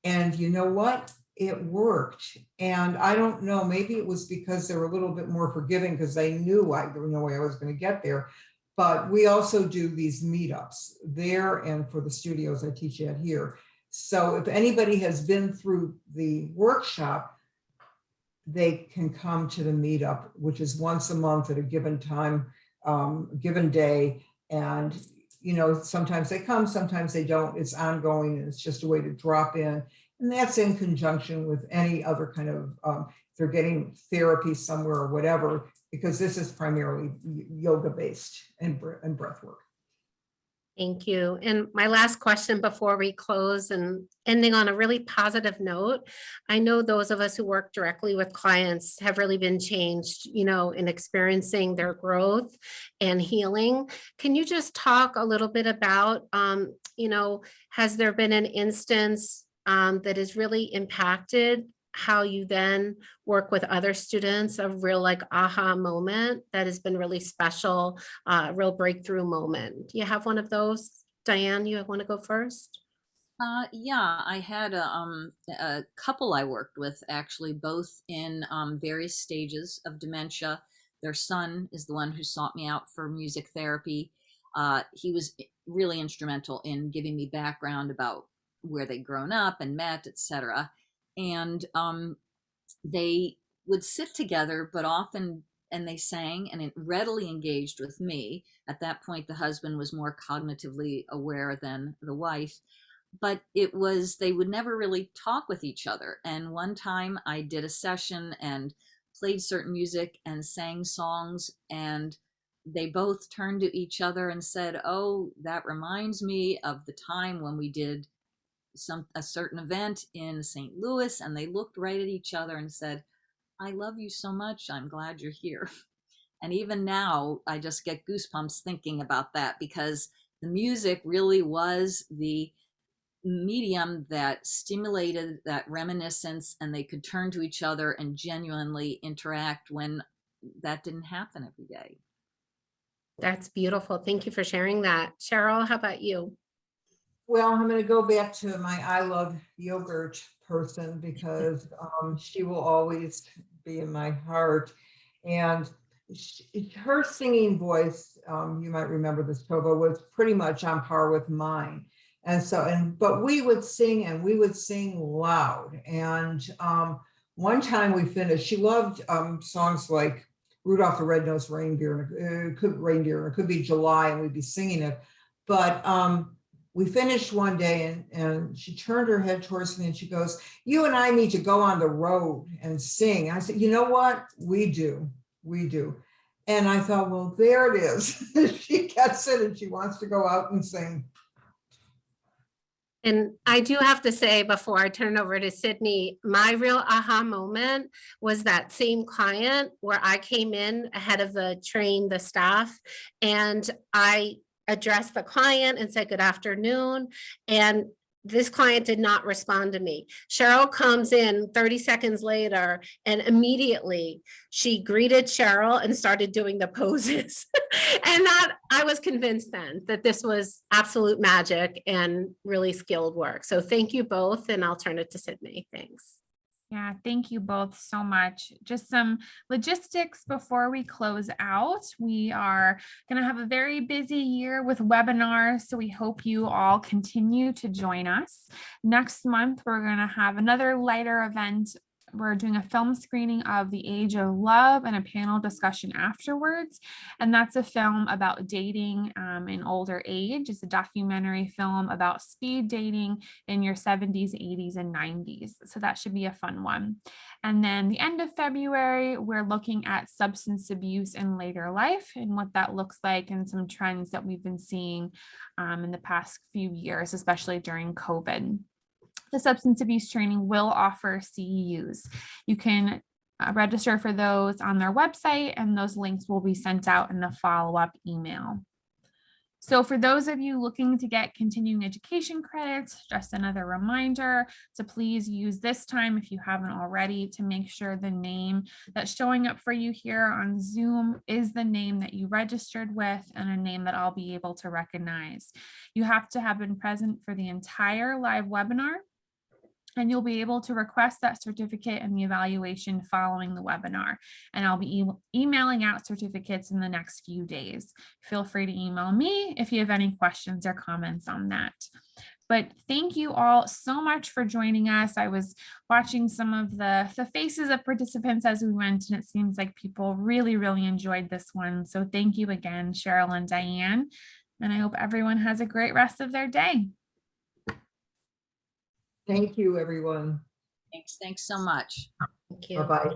And you know what? It worked. And I don't know, maybe it was because they were a little bit more forgiving because they knew there was no way I was going to get there. But we also do these meetups there and for the studios I teach at here. So if anybody has been through the workshop, they can come to the meetup, which is once a month at a given time, given day. And, you know, sometimes they come, sometimes they don't. It's ongoing, and it's just a way to drop in And that's in conjunction with any other kind of, if they're getting therapy somewhere or whatever, because this is primarily yoga based and breath work. Thank you. And my last question before we close and ending on a really positive note, I know those of us who work directly with clients have really been changed, in experiencing their growth and healing. Can you just talk a little bit about, has there been an instance that has really impacted how you then work with other students, a real like aha moment that has been really special, real breakthrough moment? Do you have one of those? Diane, you want to go first? Yeah, I had a couple I worked with, actually, both in various stages of dementia. Their son is the one who sought me out for music therapy. He was really instrumental in giving me background about where they'd grown up and met, etc. And they would sit together, but often, and they sang and it readily engaged with me. At that point, the husband was more cognitively aware than the wife, but they would never really talk with each other. And one time I did a session and played certain music and sang songs, and they both turned to each other and said, "Oh, that reminds me of the time when we did a certain event in St. Louis," and they looked right at each other and said, "I love you so much. I'm glad you're here." And even now, I just get goosebumps thinking about that, because the music really was the medium that stimulated that reminiscence, and they could turn to each other and genuinely interact when that didn't happen every day. That's beautiful. Thank you for sharing that. Cheryl, how about you? Well, I'm going to go back to my I love yogurt person, because she will always be in my heart. And her singing voice, you might remember this, Tova, was pretty much on par with mine. And so, but we would sing, and we would sing loud. And one time we finished, she loved songs like Rudolph the Red-Nosed Reindeer, and it could be July, and we'd be singing it. But we finished one day, and she turned her head towards me and she goes, "You and I need to go on the road and sing." I said, "You know what? We do. And I thought, well, there it is. She gets it, and she wants to go out and sing. And I do have to say, before I turn over to Sydney, my real aha moment was that same client where I came in ahead of the staff, and I addressed the client and said, "Good afternoon." And this client did not respond to me. Cheryl comes in 30 seconds later, and immediately she greeted Cheryl and started doing the poses. And that I was convinced then that this was absolute magic and really skilled work. So thank you both, and I'll turn it to Sydney. Thanks. Yeah, thank you both so much. Just some logistics before we close out. We are going to have a very busy year with webinars, so we hope you all continue to join us. Next month, we're going to have another lighter event. We're doing a film screening of The Age of Love and a panel discussion afterwards. And that's a film about dating in older age. It's a documentary film about speed dating in your 70s, 80s, and 90s. So that should be a fun one. And then the end of February, we're looking at substance abuse in later life and what that looks like, and some trends that we've been seeing in the past few years, especially during COVID. The substance abuse training will offer CEUs. You can register for those on their website, and those links will be sent out in a follow-up email. So for those of you looking to get continuing education credits, just another reminder to please use this time, if you haven't already, to make sure the name that's showing up for you here on Zoom is the name that you registered with, and a name that I'll be able to recognize. You have to have been present for the entire live webinar, and you'll be able to request that certificate and the evaluation following the webinar. And I'll be emailing out certificates in the next few days. Feel free to email me if you have any questions or comments on that. But thank you all so much for joining us. I was watching some of the faces of participants as we went, and it seems like people really, really enjoyed this one. So thank you again, Cheryl and Diane. And I hope everyone has a great rest of their day. Thank you, everyone. Thanks so much. Thank you. Bye-bye.